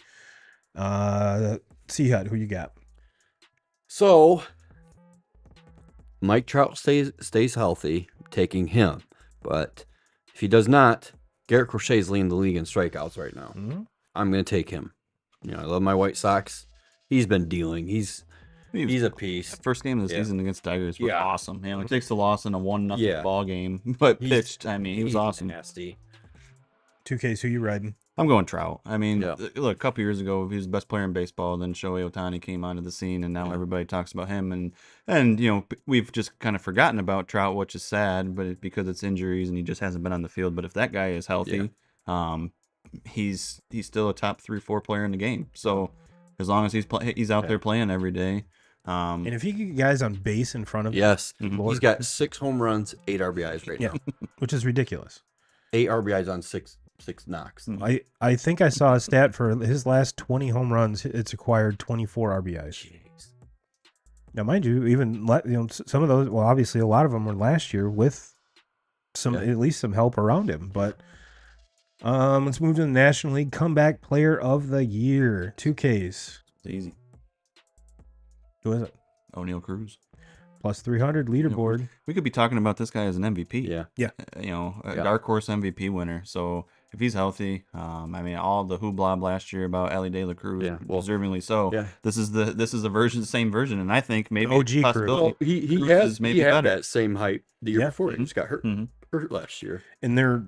C-Hut, who you got? So Mike Trout stays healthy, taking him. But if he does not, Garrett Crochet is leading the league in strikeouts right now. Mm-hmm. I'm going to take him. I love my White Sox. He's been dealing. He's a piece. First game of the season against Tigers was awesome. He takes the loss in a 1-0 ball game, but pitched. I mean, he was awesome. Nasty. 2Ks, who you riding? I'm going Trout. I mean, look, a couple years ago, he was the best player in baseball. Then Shohei Ohtani came onto the scene, and now everybody talks about him. And we've just kind of forgotten about Trout, which is sad, but because it's injuries and he just hasn't been on the field. But if that guy is healthy, he's still a top 3-4 player in the game. So as long as he's out there playing every day. And if he can get guys on base in front of him, Yes. He's got 6 home runs, 8 RBIs right now. which is ridiculous. 8 RBIs on 6 knocks. I think I saw a stat for his last 20 home runs. It's acquired 24 RBIs. Jeez. Now, mind you, even some of those. Well, obviously, a lot of them were last year with at least some help around him. But let's move to the National League comeback player of the year. 2Ks. It's easy. Who is it? O'Neal Cruz. Plus 300 leaderboard. We could be talking about this guy as an MVP. Yeah. A dark horse MVP winner. So if he's healthy, I mean, all the hoopla last year about Ellie De La Cruz, deservingly so. Yeah. This is the same version, and I think maybe OG Cruz. possibility. Well, he Cruz has is maybe he had better. that same height the year before. He just got hurt. Mhm. Hurt last year. And they're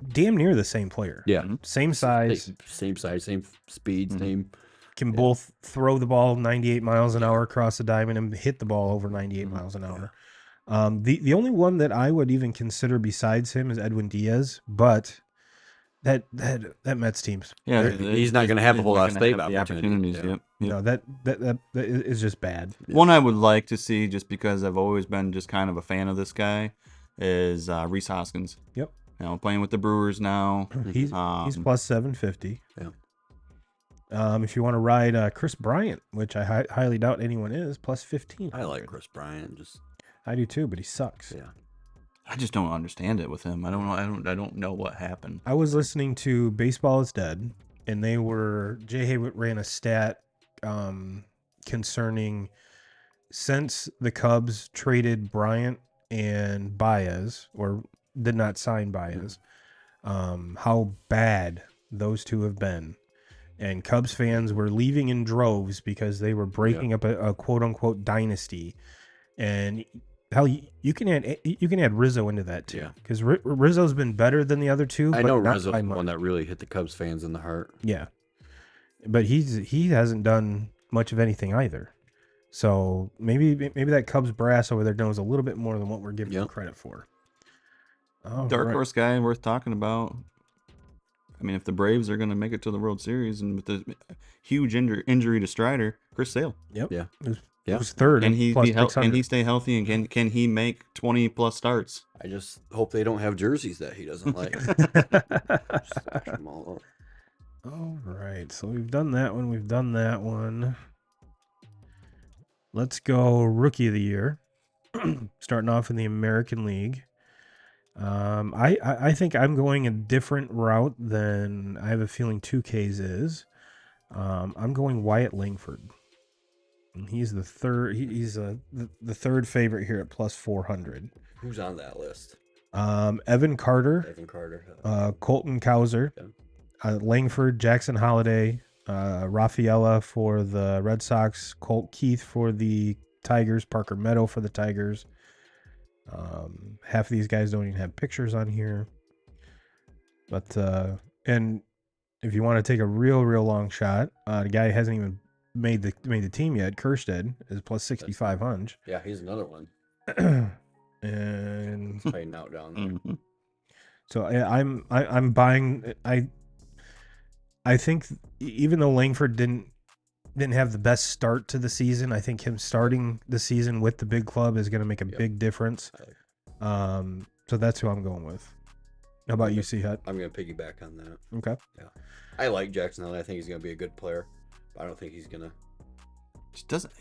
damn near the same player. Yeah. Same size. Same size, same speed, same. Can both throw the ball 98 miles an hour across the diamond and hit the ball over 98 miles an hour. The only one that I would even consider besides him is Edwin Diaz, but that Mets team's He's not going to have a whole lot of save opportunities. Yeah. Yep. that is just bad. One I would like to see, just because I've always been just kind of a fan of this guy, is Rhys Hoskins. Yep. playing with the Brewers now. He's plus 750. Yeah. If you want to ride Chris Bryant, which I highly doubt anyone is, plus 15. I like Chris Bryant. I do too, but he sucks. Yeah. I just don't understand it with him. I don't know. I don't know what happened. I was listening to Baseball is Dead, and Jay Haywood ran a stat concerning since the Cubs traded Bryant and Baez, or did not sign Baez, how bad those two have been. And Cubs fans were leaving in droves because they were breaking up a quote unquote dynasty. And hell, you can add Rizzo into that too, because Rizzo's been better than the other two. I but know not Rizzo's by the much. one that really hit the Cubs fans in the heart. Yeah, but he hasn't done much of anything either. So maybe that Cubs brass over there knows a little bit more than what we're giving them credit for. Dark horse guy worth talking about. I mean, if the Braves are going to make it to the World Series, and with the huge injury to Strider, Chris Sale. Yep. Yeah. It was third. Can he plus be 600. Can he stay healthy, and can he make 20 plus starts? I just hope they don't have jerseys that he doesn't like. Stash them all up. All right, so we've done that one. We've done that one. Let's go Rookie of the Year. Starting off in the American League. I think I'm going a different route than I have a feeling 2K's is. I'm going Wyatt Langford. And he's the third. He's the third favorite here at plus 400. Who's on that list? Evan Carter, Colton Cowser, Langford, Jackson Holiday, Rafaela for the Red Sox, Colt Keith for the Tigers, Parker Meadow for the Tigers. Half of these guys don't even have pictures on here. But and if you want to take a real long shot, the guy hasn't even made the team yet. Kerstead is plus 6,500. Yeah, he's another one. And He's playing out down there. Mm-hmm. so I'm buying. I think even though Langford didn't have the best start to the season, I think him starting the season with the big club is going to make a big difference. So that's who I'm going with. How about you, C-Hut? I'm going to piggyback on that. Okay. Yeah. I like Jackson Holiday. I think he's going to be a good player. But I don't think he's going to. Just doesn't,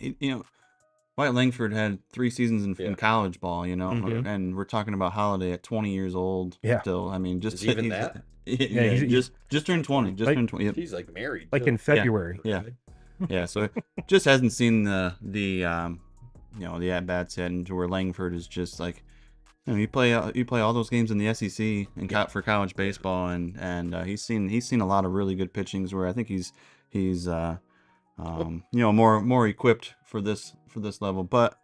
Wyatt Langford had 3 seasons in college ball, Mhm. and we're talking about Holiday at 20 years old. Yeah. Still, I mean, just Is he even that? Yeah, he's just turned 20. Just like- turned 20. Yep. He's like married. Like too. in February. Yeah. Yeah, so just hasn't seen the at bats yet, and to where Langford is just like, you play all those games in the SEC and for college baseball, and he's seen a lot of really good pitchings where I think he's more equipped for this level. But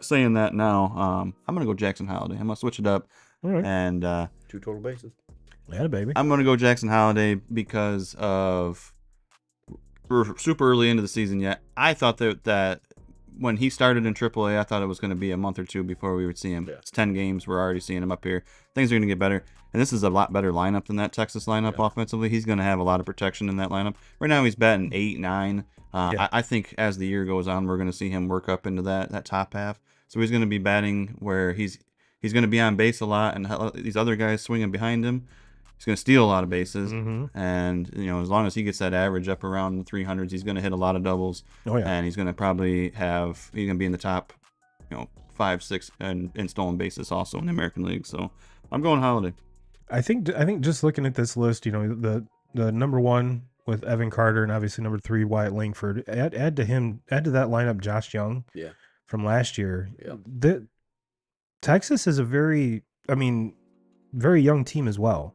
saying that now, I'm gonna go Jackson Holiday. I'm gonna switch it up, All right. and 2 total bases. Yeah, baby. I'm gonna go Jackson Holiday because of we're super early into the season yet. I thought that when he started in AAA, I thought it was going to be a month or two before we would see him. Yeah. It's 10 games. We're already seeing him up here. Things are going to get better. And this is a lot better lineup than that Texas lineup offensively. He's going to have a lot of protection in that lineup. Right now he's batting 8, 9. I think as the year goes on, we're going to see him work up into that top half. So he's going to be batting where he's going to be on base a lot, and these other guys swinging behind him. He's going to steal a lot of bases, and as long as he gets that average up around the 300s, he's going to hit a lot of doubles. Oh yeah. And he's going to probably he's going to be in the top, 5, 6 in stolen bases also in the American League. So I'm going Holiday. I think just looking at this list, the number 1 with Evan Carter and obviously number 3 Wyatt Langford. Add to that lineup Josh Young. Yeah. From last year. Yeah. Texas is a very young team as well.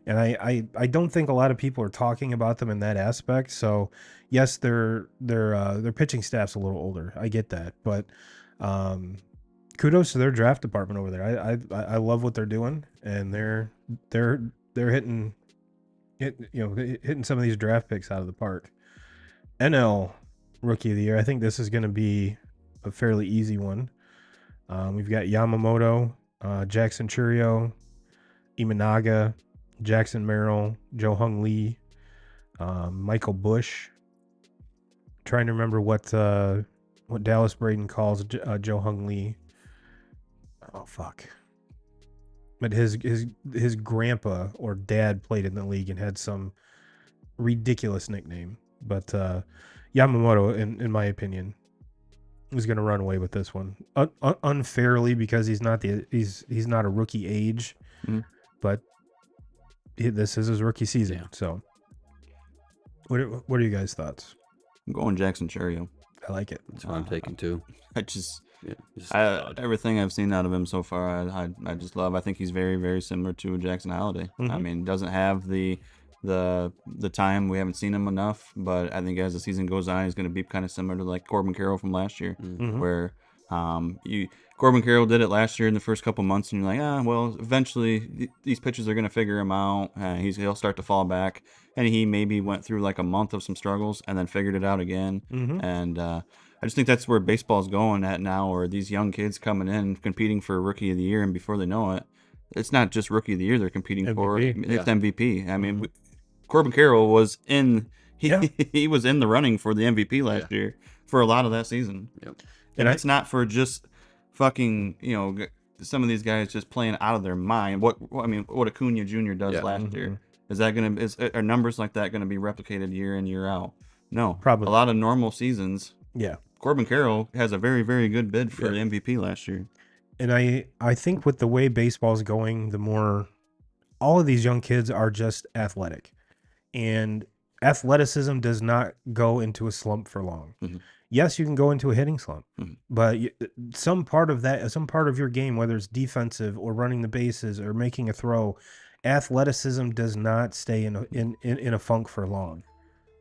And I don't think a lot of people are talking about them in that aspect. So yes, their pitching staff's a little older. I get that, but kudos to their draft department over there. I love what they're doing, and they're hitting some of these draft picks out of the park. NL Rookie of the Year. I think this is going to be a fairly easy one. We've got Yamamoto, Jackson Churio, Imanaga, Jackson Merrill, Joe Hung Lee, Michael Bush. Trying to remember what Dallas Braden calls Joe Hung Lee. Oh fuck! but his grandpa or dad played in the league and had some ridiculous nickname. But Yamamoto, in my opinion, is going to run away with this one unfairly because he's not a rookie age, but this is his rookie season. Yeah. So, what are you guys' thoughts? I'm going Jackson Churio. I like it. That's what I'm taking too. Everything I've seen out of him so far, I just love. I think he's very, very similar to Jackson Holiday. I mean, doesn't have the time. We haven't seen him enough, but I think as the season goes on, he's going to be kind of similar to like Corbin Carroll from last year, where Corbin Carroll did it last year in the first couple months, and you're like, well, eventually these pitchers are going to figure him out. He'll start to fall back, and he maybe went through like a month of some struggles and then figured it out again. And I just think that's where baseball's going at now, where these young kids coming in competing for Rookie of the Year, and before they know it, it's not just Rookie of the Year they're competing MVP. for. It's MVP. I mean, Corbin Carroll was he was in the running for the MVP last year for a lot of that season. And it's not for just fucking, some of these guys just playing out of their mind. What Acuna Jr. does last year. Are numbers like that going to be replicated year in, year out? No. Probably. A lot of normal seasons. Yeah. Corbin Carroll has a very, very good bid for the MVP last year. And I think with the way baseball's going, the more all of these young kids are just athletic. And athleticism does not go into a slump for long. Yes, you can go into a hitting slump, but some part of your game, whether it's defensive or running the bases or making a throw, athleticism does not stay in a funk for long.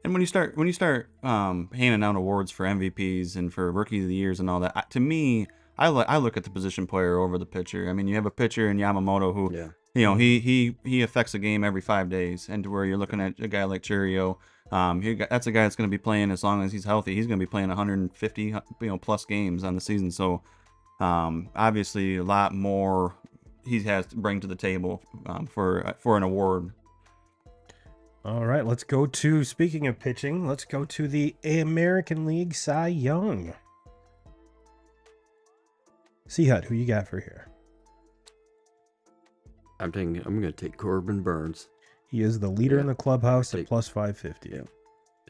And when you start handing out awards for MVPs and for Rookie of the Years and all that, to me, I look at the position player over the pitcher. I mean, you have a pitcher in Yamamoto who, he affects a game every 5 days, and to where you're looking at a guy like Churio, that's a guy that's going to be playing as long as he's healthy. He's going to be playing 150 plus games on the season. So obviously a lot more he has to bring to the table for an award. All right, speaking of pitching, let's go to the American League Cy Young. C-Hut, who you got for here? I'm going to take Corbin Burns. He is the leader in the clubhouse at plus 550. Yeah,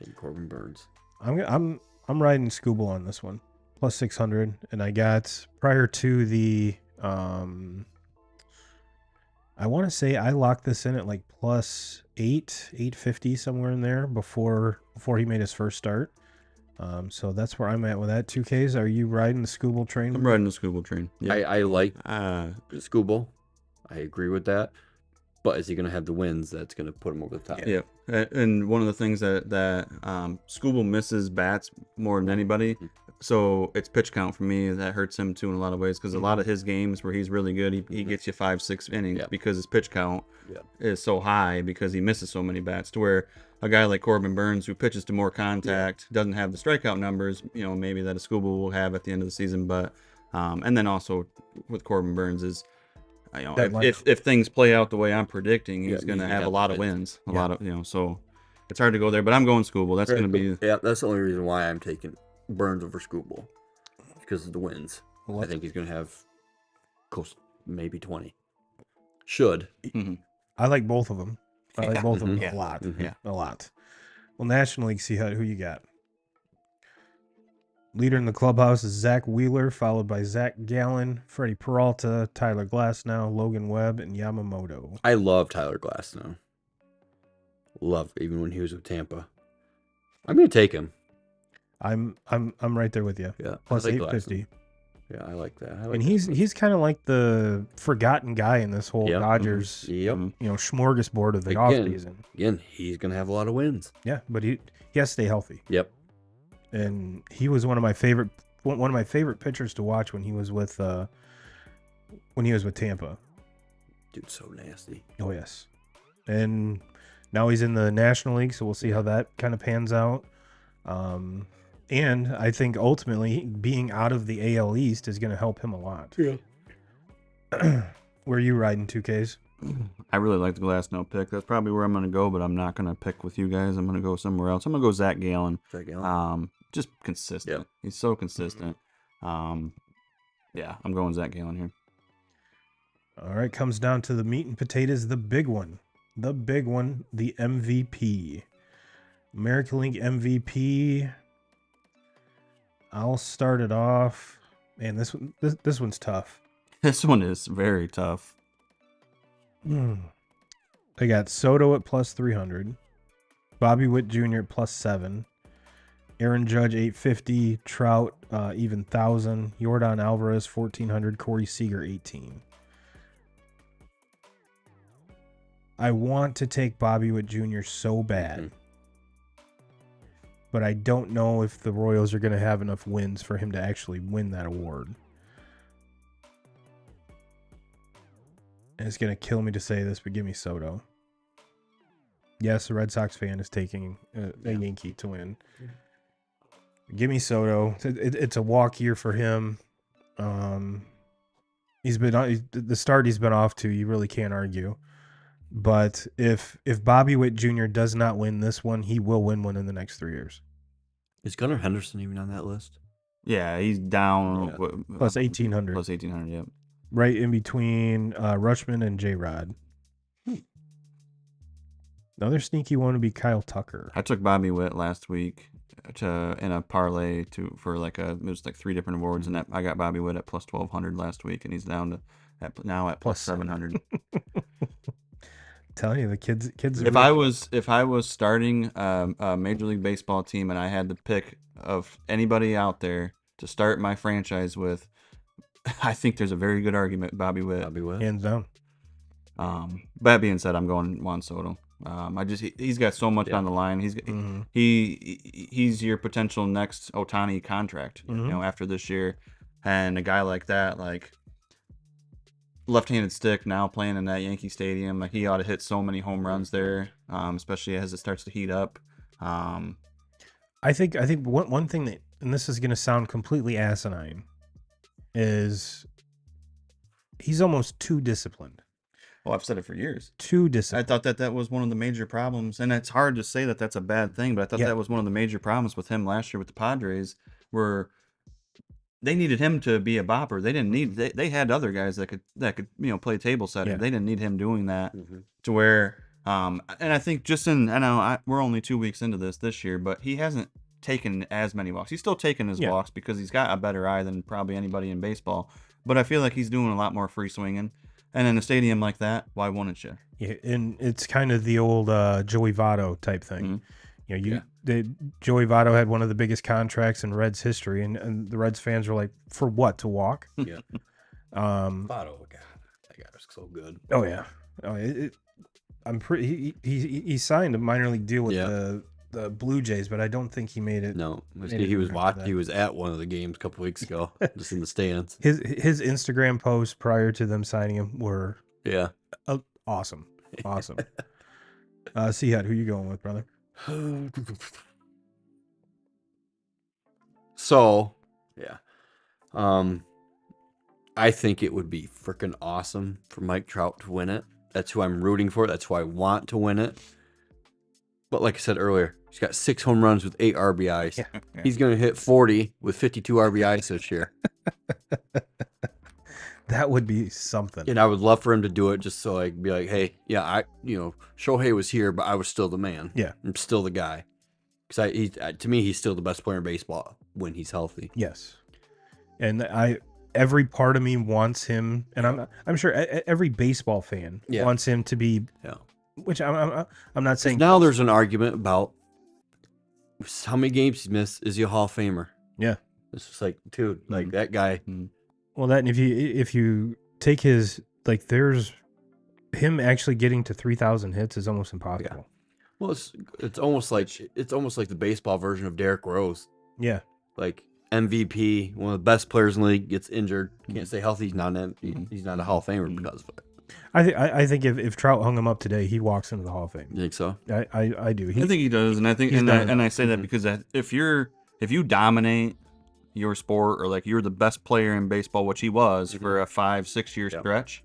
take Corbin Burns. I'm riding Scooble on this one, plus 600, and I got prior to the I want to say I locked this in at like plus 850 somewhere in there before he made his first start. So that's where I'm at with that. 2Ks. Are you riding the Scooble train? I'm riding the Scooble train. Yeah. I like Scooble. I agree with that. But is he going to have the wins that's going to put him over the top? Yeah. And one of the things that Scooble misses bats more than anybody. So it's pitch count for me. That hurts him too in a lot of ways, because a lot of his games where he's really good, he gets you 5-6 innings because his pitch count is so high because he misses so many bats, to where a guy like Corbin Burns, who pitches to more contact, doesn't have the strikeout numbers, maybe that a Scooble will have at the end of the season. But and then also with Corbin Burns is, if things play out the way I'm predicting, he's going to have a lot of wins, a lot of, so it's hard to go there, but I'm going Scooble. That's going to be. Yeah, that's the only reason why I'm taking Burns over Scooble, because of the wins. I think he's going to have close, maybe 20. Should. I like both of them. I like both of them a lot. A lot. Well, National League, see who you got. Leader in the clubhouse is Zach Wheeler, followed by Zach Gallen, Freddie Peralta, Tyler Glasnow, Logan Webb, and Yamamoto. I love Tyler Glasnow. Love, even when he was with Tampa. I'm going to take him. I'm right there with you. Yeah, plus like 850. Yeah, I like that. And he's kind of like the forgotten guy in this whole Dodgers, smorgasbord of the offseason. Again, he's going to have a lot of wins. Yeah, but he has to stay healthy. Yep. And he was one of my favorite pitchers to watch when he was with Tampa. Dude's so nasty. Oh yes. And now he's in the National League, so we'll see how that kind of pans out. And I think ultimately being out of the AL East is going to help him a lot. Yeah. Where are you riding 2Ks? I really like the Glasnow pick. That's probably where I'm going to go, but I'm not going to pick with you guys. I'm going to go somewhere else. I'm going to go Zach Gallen. Just consistent. Yeah. He's so consistent. I'm going Zach Gallen here. All right, comes down to the meat and potatoes, the big one. The big one, the MVP. American League MVP. I'll start it off. Man, this one's tough. This one is very tough. I got Soto at plus 300. Bobby Witt Jr. at plus 7. Aaron Judge 850. Trout even 1,000. Yordan Alvarez 1,400. Corey Seager 18. I want to take Bobby Witt Jr. so bad. But I don't know if the Royals are going to have enough wins for him to actually win that award. And it's going to kill me to say this, but give me Soto. Yes, a Red Sox fan is taking a Yankee to win. Give me Soto. It's a walk year for him. He's been the start he's been off to. You really can't argue. But if Bobby Witt Jr. does not win this one, he will win one in the next 3 years. Is Gunnar Henderson even on that list? Yeah, he's down. Plus 1,800. Plus 1,800, yep. Right in between Rutschman and J-Rod. Another sneaky one would be Kyle Tucker. I took Bobby Witt last week in a parlay for it was like 3 different awards, and I got Bobby Witt at plus 1,200 last week, and he's down to now at plus 700. Telling you, the kids. If I was starting a Major League Baseball team and I had the pick of anybody out there to start my franchise with, I think there's a very good argument Bobby Witt. Hands down. That being said, I'm going Juan Soto. He's got so much on the line. He's your potential next Ohtani contract. After this year, and a guy like that, like left-handed stick, now playing in that Yankee Stadium, like he ought to hit so many home runs there, especially as it starts to heat up. I think one thing that, and this is going to sound completely asinine, is he's almost too disciplined. Well, I've said it for years. Too disciplined. I thought that was one of the major problems, and it's hard to say that that's a bad thing, but I thought that was one of the major problems with him last year with the Padres, where they needed him to be a bopper. They didn't need they had other guys that could play table setter. They didn't need him doing that to where and I think we're only 2 weeks into this year, but he hasn't taken as many walks. He's still taking his walks because he's got a better eye than probably anybody in baseball. But I feel like he's doing a lot more free swinging. And in a stadium like that, why wouldn't you? Yeah, and it's kind of the old Joey Votto type thing. Joey Votto had one of the biggest contracts in Reds history, and the Reds fans were like, "For what? To walk?" Yeah. Votto, God, that guy was so good. Oh yeah. I'm pretty. He signed a minor league deal with the Blue Jays, but I don't think he made it. No, he was at one of the games a couple weeks ago, just in the stands. His Instagram posts prior to them signing him were awesome. Seahad, who you going with, brother? So, I think it would be freaking awesome for Mike Trout to win it. That's who I'm rooting for. That's who I want to win it. But like I said earlier, he's got 6 home runs with 8 RBIs. Yeah. He's going to hit 40 with 52 RBIs this year. That would be something. And I would love for him to do it just so I could be like, hey, Shohei was here, but I was still the man. Yeah. I'm still the guy. Because to me, he's still the best player in baseball when he's healthy. Yes. And every part of me wants him, and I'm sure every baseball fan wants him to be. Yeah. Which I'm not saying. Now there's an argument about how many games he's missed. Is he a Hall of Famer? Yeah. It's just like, dude, like that guy. Well, that, and if you take his, like, there's him actually getting to 3,000 hits is almost impossible. Yeah. Well, it's almost like the baseball version of Derrick Rose. Yeah. Like MVP, one of the best players in the league, gets injured, can't stay healthy. He's not a Hall of Famer because of it. I think if Trout hung him up today, he walks into the Hall of Fame. You think so? I do. I think he does, and I think I say that because if you dominate your sport, or like you're the best player in baseball, which he was for a 5-6 year stretch.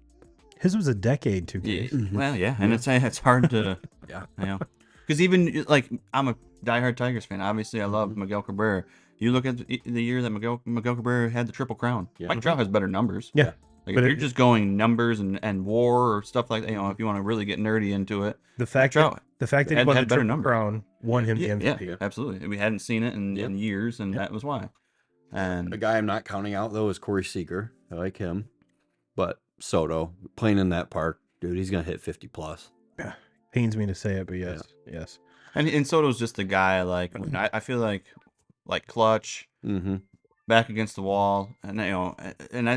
His was a decade too. Yeah. Well, yeah, and it's hard to because even like I'm a diehard Tigers fan. Obviously, I love Miguel Cabrera. You look at the year that Miguel Cabrera had the Triple Crown. Yeah. Mike Trout has better numbers. Yeah. Like But if you're just going numbers and WAR or stuff like that, if you want to really get nerdy into it, the fact Trout that he had won the better Triple numbers. Crown won him the yeah, MVP. absolutely. We hadn't seen it Yep. in years, and that was why. And A guy I'm not counting out though is Corey Seager. I like him, but Soto playing in that park, dude, he's gonna hit 50 plus. Pains me to say it, but yes. and Soto's just a guy like I feel like clutch. Mm-hmm. Back against the wall, and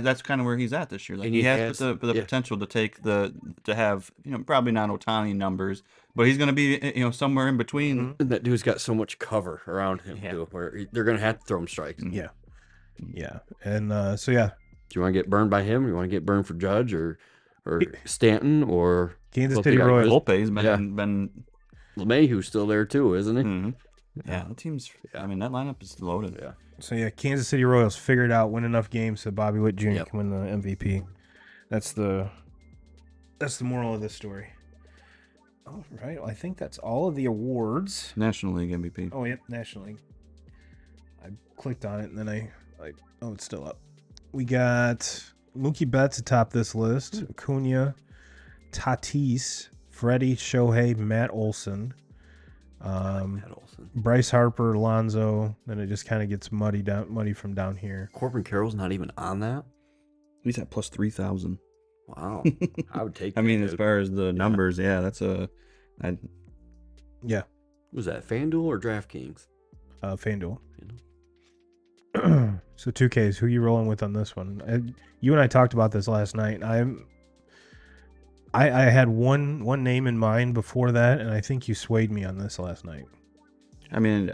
that's kind of where he's at this year. Like And he he has has- the potential to have probably not Ohtani numbers, but he's going to be somewhere in between. And that dude's got so much cover around him Yeah. too, where they're gonna have to throw him strikes. Mhm. Yeah. And so yeah, Do you want to get burned by him? Or you want to get burned for Judge or Stanton or Kansas Well, they City got Royals. Volpe's been LeMahieu's still there too, isn't he? mhm. Yeah, the team's. I mean, that lineup is loaded. Yeah. So yeah, Kansas City Royals figured out win enough games so Bobby Witt Jr. Yep. can win the MVP. That's the moral of this story. All right, well, I think that's all of the awards. National League MVP. Oh yep, National League. I clicked on it and then I oh, it's still up. We got Mookie Betts atop this list. Acuna, Tatis, Freddie, Shohei, Matt Olson. Matt Olson. Bryce Harper, Alonso. Then it just kind of gets muddy from down here. Corbin Carroll's not even on that. He's at plus 3,000. Wow. I would take I mean, as dude. far as the numbers, that's a. Yeah, Was that FanDuel or DraftKings? FanDuel. So 2Ks, who you rolling with on this one? You and I talked about this last night. I had one name in mind before that, and I think you swayed me on this last night. I mean,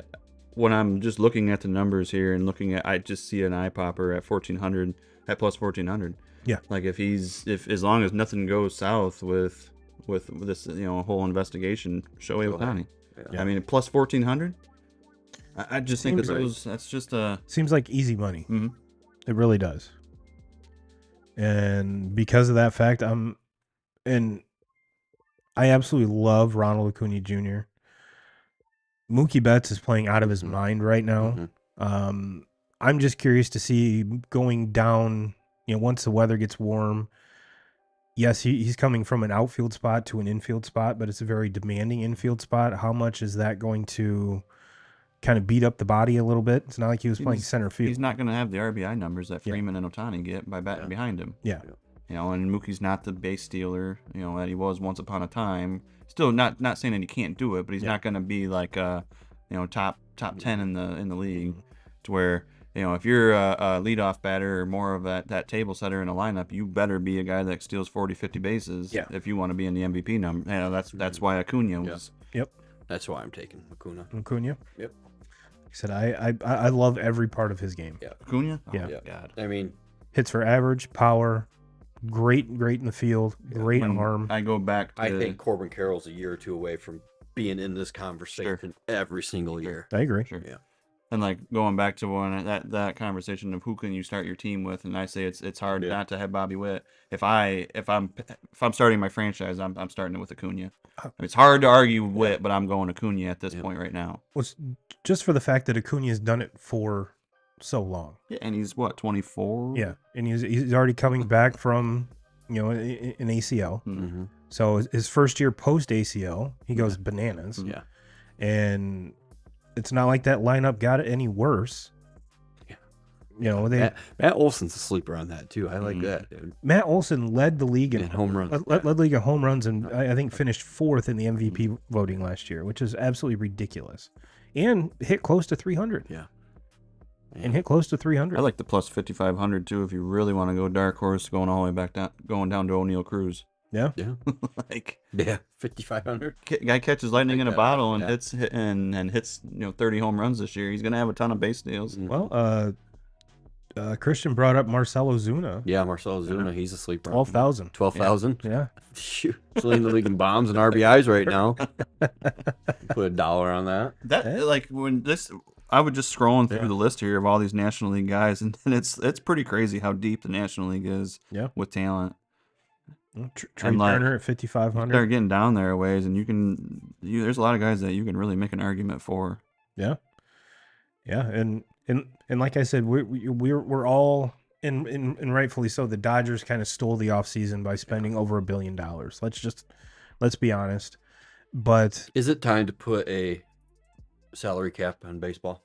when I'm just looking at the numbers here and I just see an eye popper at 1,400, at plus 1,400. Yeah. Like if as long as nothing goes south with this, whole investigation, Shohei Ohtani. Yeah. I mean, plus 1,400. I just think Seems that's just a. Seems like easy money. Mhm. It really does. And because of that fact, I absolutely love Ronald Acuna Jr. Mookie Betts is playing out of his mind right now. Mhm. I'm just curious to see going down, once the weather gets warm. Yes, he's coming from an outfield spot to an infield spot, but it's a very demanding infield spot. How much is that going to kind of beat up the body a little bit? It's not like he was playing center field. He's not going to have the RBI numbers that Yeah. Freeman and Ohtani get by batting behind him. Yeah. And Mookie's not the base stealer, that he was once upon a time. Still not saying that he can't do it, but he's not going to be like top 10 in the league, to where if you're a leadoff batter or more of that table setter in a lineup, you better be a guy that steals 40, 50 bases if you want to be in the MVP number. That's why Acuna was. Yep. That's why I'm taking Acuna. Acuna. Yep. Like I said, I love every part of his game. Yeah. Acuna? Oh, Yeah. God. I mean, Hits for average, power, great in the field, great When arm. I go back to. I think Corbin Carroll's a year or two away from being in this conversation every single year. I agree. Sure. Yeah. And like going back to that conversation of who can you start your team with, and I say it's hard not to have Bobby Witt. If I'm starting my franchise, I'm starting it with Acuna. I mean, it's hard to argue Witt, but I'm going Acuna at this point right now. Well, it's just for the fact that Acuna has done it for so long. Yeah, and he's what, 24? Yeah, and he's already coming back from an ACL. Mm-hmm. So his first year post ACL, he goes bananas. Yeah. And it's not like that lineup got any worse. Yeah. Matt Olson's a sleeper on that too. I like that, dude. Matt Olson led the league in And home runs. led the league in home runs, and I think finished fourth in the MVP voting last year, which is absolutely ridiculous. And hit close to 300. Yeah. And hit close to 300. I like the plus 5,500 too. If you really want to go dark horse, going all the way back down, going down to O'Neal Cruz. Yeah. Yeah. Like 5,500. guy catches lightning in a that. bottle and Yeah. hits 30 home runs this year. He's gonna have a ton of base steals. Well, Christian brought up Marcelo Zuna. Yeah, Marcelo Zuna, he's a sleeper. 12,000. 12,000. Yeah. Shoot, he's leading the league in bombs and RBIs right now. Put $1 on that. That like when this, I would just scrolling through the list here of all these National League guys, and it's pretty crazy how deep the National League is. Yeah. With talent. Trey And, like, Turner at 5,500. They're getting down there a ways, and there's a lot of guys that you can really make an argument for. Yeah. Yeah, and like I said, we're all and rightfully so, the Dodgers kind of stole the offseason by spending over $1 billion. Let's be honest. But Is it time to put a salary cap on baseball?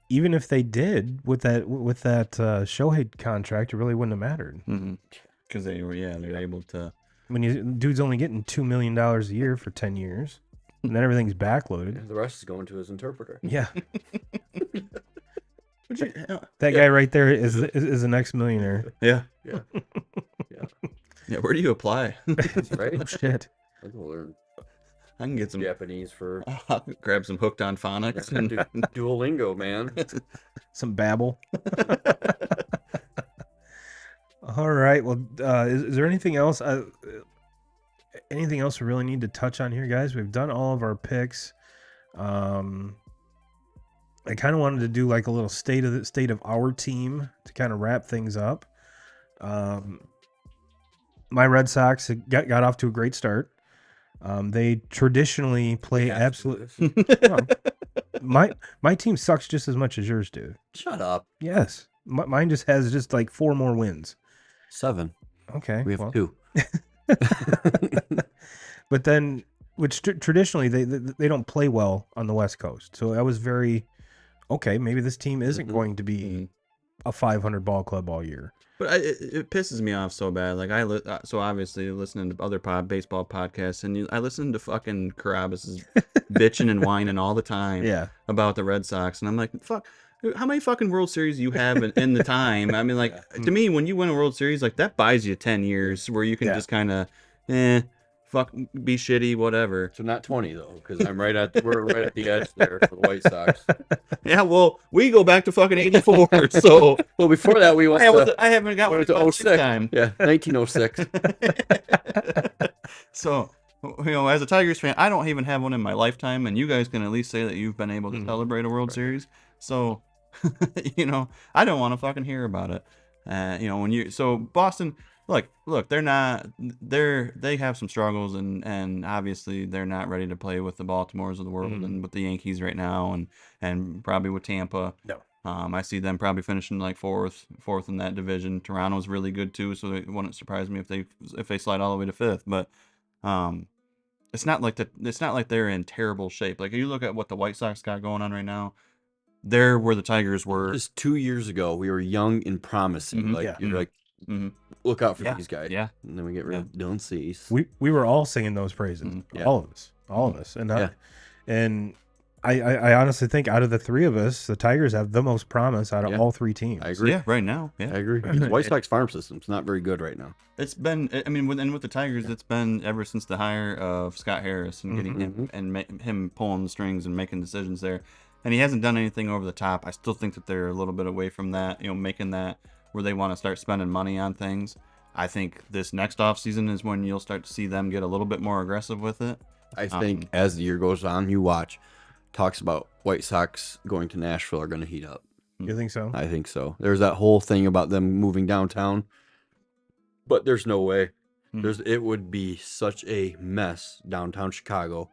even if they did with that Shohei contract, it really wouldn't have mattered. Because they're able to. When dude's only getting $2 million a year for 10 years, and then everything's backloaded. The rest is going to his interpreter. Yeah. That guy right there is the next millionaire. Yeah. Yeah. Yeah. Yeah. Where do you apply? Right? Oh, shit. I can learn I can get some. Japanese for I'll grab some hooked on phonics and Duolingo, man. Some babble. All right. Well, is there anything else? Anything else we really need to touch on here, guys? We've done all of our picks. I kind of wanted to do like a little state of our team to kind of wrap things up. My Red Sox got off to a great start. They traditionally play absolutely. My team sucks just as much as yours do. Shut up. Yes, mine just has just like 4 more wins. 7. Okay, We have 2. But then, which traditionally they don't play well on the West Coast. So I was very okay. Maybe this team isn't going to be a 500 ball club all year. But it pisses me off so bad. Like so obviously listening to other baseball podcasts, and I listen to fucking Carabas bitching and whining all the time about the Red Sox, and I'm like, fuck. How many fucking World Series you have in the time? I mean, like to me, when you win a World Series, like that buys you 10 years where you can just kind of, fuck, be shitty, whatever. So not 20 though, because we're right at the edge there for the White Sox. Yeah, well, we go back to fucking 84. So well, before that we went I haven't got one to 06. Time. Yeah, 1906. So, as a Tigers fan, I don't even have one in my lifetime, and you guys can at least say that you've been able to celebrate a World Series. So, I don't want to fucking hear about it. So Boston, look, they have some struggles, and obviously they're not ready to play with the Baltimores of the world and with the Yankees right now, and probably with Tampa. No. I see them probably finishing like fourth in that division. Toronto's really good too, so it wouldn't surprise me if they slide all the way to 5th. But it's not like they're in terrible shape. Like you look at what the White Sox got going on right now. They're where the Tigers were. Just 2 years ago, we were young and promising. You're like, look out for these guys. Yeah. And then we get rid of Dylan Cease. We were all singing those praises. Yeah. All of us. And I honestly think out of the 3 of us, the Tigers have the most promise out of all 3 teams. I agree. Yeah, right now. Yeah, I agree. The White Sox farm system's not very good right now. It's been, I mean, with the Tigers, it's been ever since the hire of Scott Harris and getting him and him pulling the strings and making decisions there. And he hasn't done anything over the top. I still think that they're a little bit away from that, making that where they want to start spending money on things. I think this next offseason is when you'll start to see them get a little bit more aggressive with it. I think as the year goes on, you watch, talks about White Sox going to Nashville are going to heat up. You think so? I think so. There's that whole thing about them moving downtown, but there's no way. It would be such a mess downtown Chicago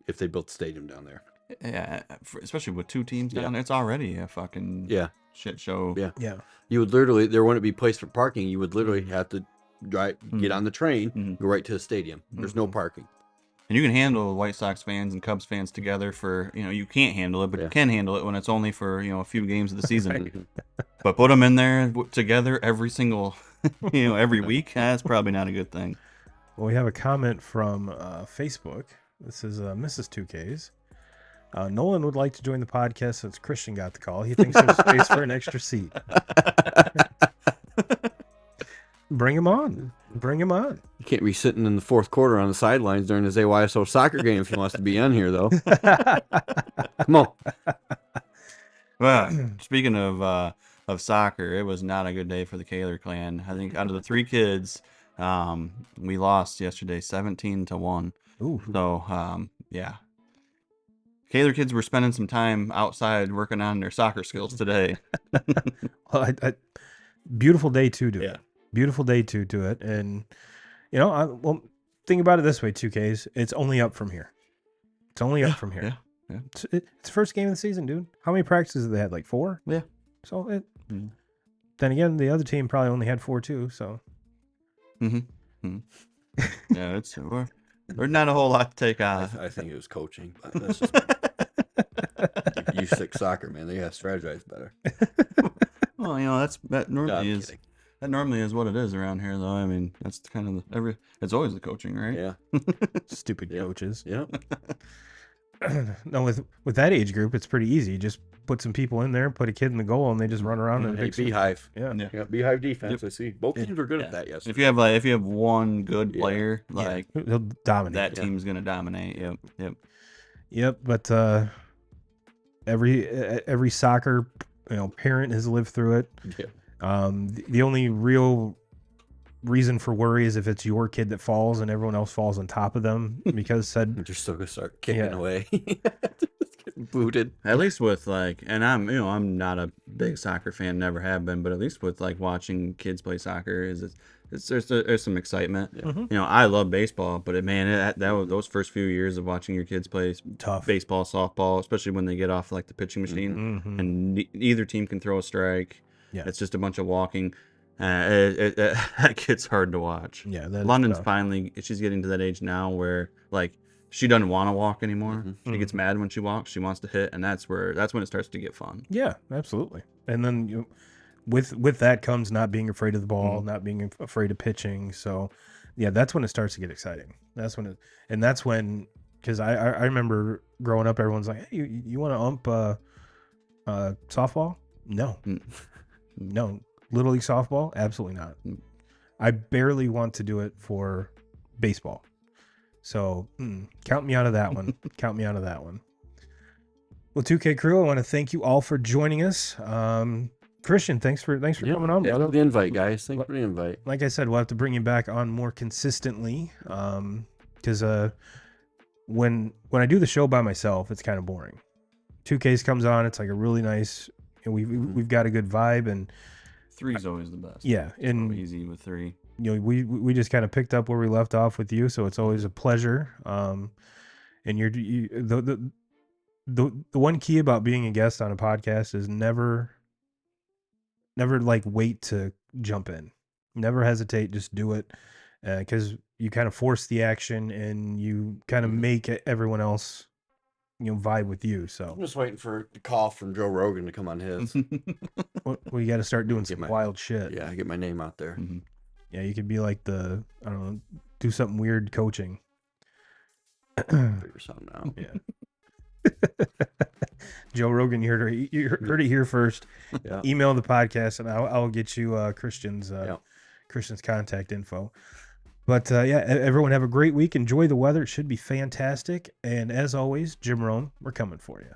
if they built the stadium down there. Yeah, especially with 2 teams down there, it's already a fucking shit show. Yeah. You would literally, there wouldn't be place for parking. You would literally have to get on the train, go right to the stadium. There's no parking. And you can handle White Sox fans and Cubs fans together for, you can't handle it, but you can handle it when it's only for, a few games of the season. But put them in there together every single, every week, that's probably not a good thing. Well, we have a comment from Facebook. This is Mrs. 2Ks. Nolan would like to join the podcast since Christian got the call. He thinks there's space for an extra seat. Bring him on. You can't be sitting in the 4th quarter on the sidelines during his AYSO soccer game if he wants to be on here, though. Come on. Well, speaking of soccer, it was not a good day for the Kaler clan. I think out of the 3 kids, we lost yesterday 17-1. Ooh. So, yeah. Kaler kids were spending some time outside working on their soccer skills today. Well, beautiful day to do it. Beautiful day to do it. And, think about it this way, 2Ks. It's only up from here. It's only up from here. Yeah. It's the first game of the season, dude. How many practices have they had? Like 4? Yeah. So then again, the other team probably only had 4 too. So Yeah, we're not a whole lot to take on. I think it was coaching, but that's just you stick soccer, man. They gotta strategize better. Well, that No, I'm normally is kidding. that normally is what it is around here, though. I mean, that's kind of it's always the coaching, right? Yeah. stupid Yep. coaches. Yep. No, with that age group, it's pretty easy. Just put some people in there, put a kid in the goal, and they just run around and Hey, pick some- Beehive. Yeah. Yeah. Yeah, Beehive defense. Yep. I see both teams were good at that If yesterday. you have one good Yeah. player, Yeah. like He'll dominate. that Yeah. team's gonna dominate. Yep. Yep, but every soccer parent has lived through it. Yeah. The only real reason for worry is if it's your kid that falls and everyone else falls on top of them because said They're still gonna start kicking Yeah. away. Just getting booted. At least with and I'm not a big soccer fan, never have been, but at least with watching kids play soccer there's some excitement. Yeah. Mhm. I love baseball, but those first few years of watching your kids play tough. baseball, softball, especially when they get off the pitching machine Mhm. and either team can throw a strike. Yeah. It's just a bunch of walking. That gets hard to watch. Yeah, that's London's tough. she's getting to that age now where she doesn't want to walk anymore. Mhm. She gets mad when she walks. She wants to hit, and that's when it starts to get fun. Yeah, absolutely. And then with that comes not being afraid of the ball, not being afraid of pitching. So yeah, that's when it starts to get exciting. That's when because I remember growing up, everyone's like, "Hey, you want to softball?" No, Mm. no. Little League softball? Absolutely not. Mm. I barely want to do it for baseball. So count me out of that one. Count me out of that one. Well, 2K crew, I want to thank you all for joining us. Christian, thanks for coming on, Yeah, brother. for the invite, guys. Thanks for the invite. Like I said, we'll have to bring you back on more consistently. Because when I do the show by myself, it's kind of boring. 2Ks comes on, it's like a really nice, and we've got a good vibe, and 3's always the best. yeah, It's and easy with 3. we just kind of picked up where we left off with you, so it's always a pleasure. And the one key about being a guest on a podcast is never wait to jump in. Never hesitate, just do it, because you kind of force the action and you kind of make everyone else vibe with you. So I'm just waiting for the call from Joe Rogan to come on his. well, you got to start doing some my- wild shit. Yeah, get my name out there. Mhm. Yeah, you could be like I don't know, do something weird coaching. Figure something out. Yeah. Joe Rogan, you heard it here first. Yeah. Email the podcast and I'll get you Christian's Yeah. Christian's contact info. But yeah, everyone have a great week. Enjoy the weather. It should be fantastic. And as always, Jim Rohn, we're coming for you.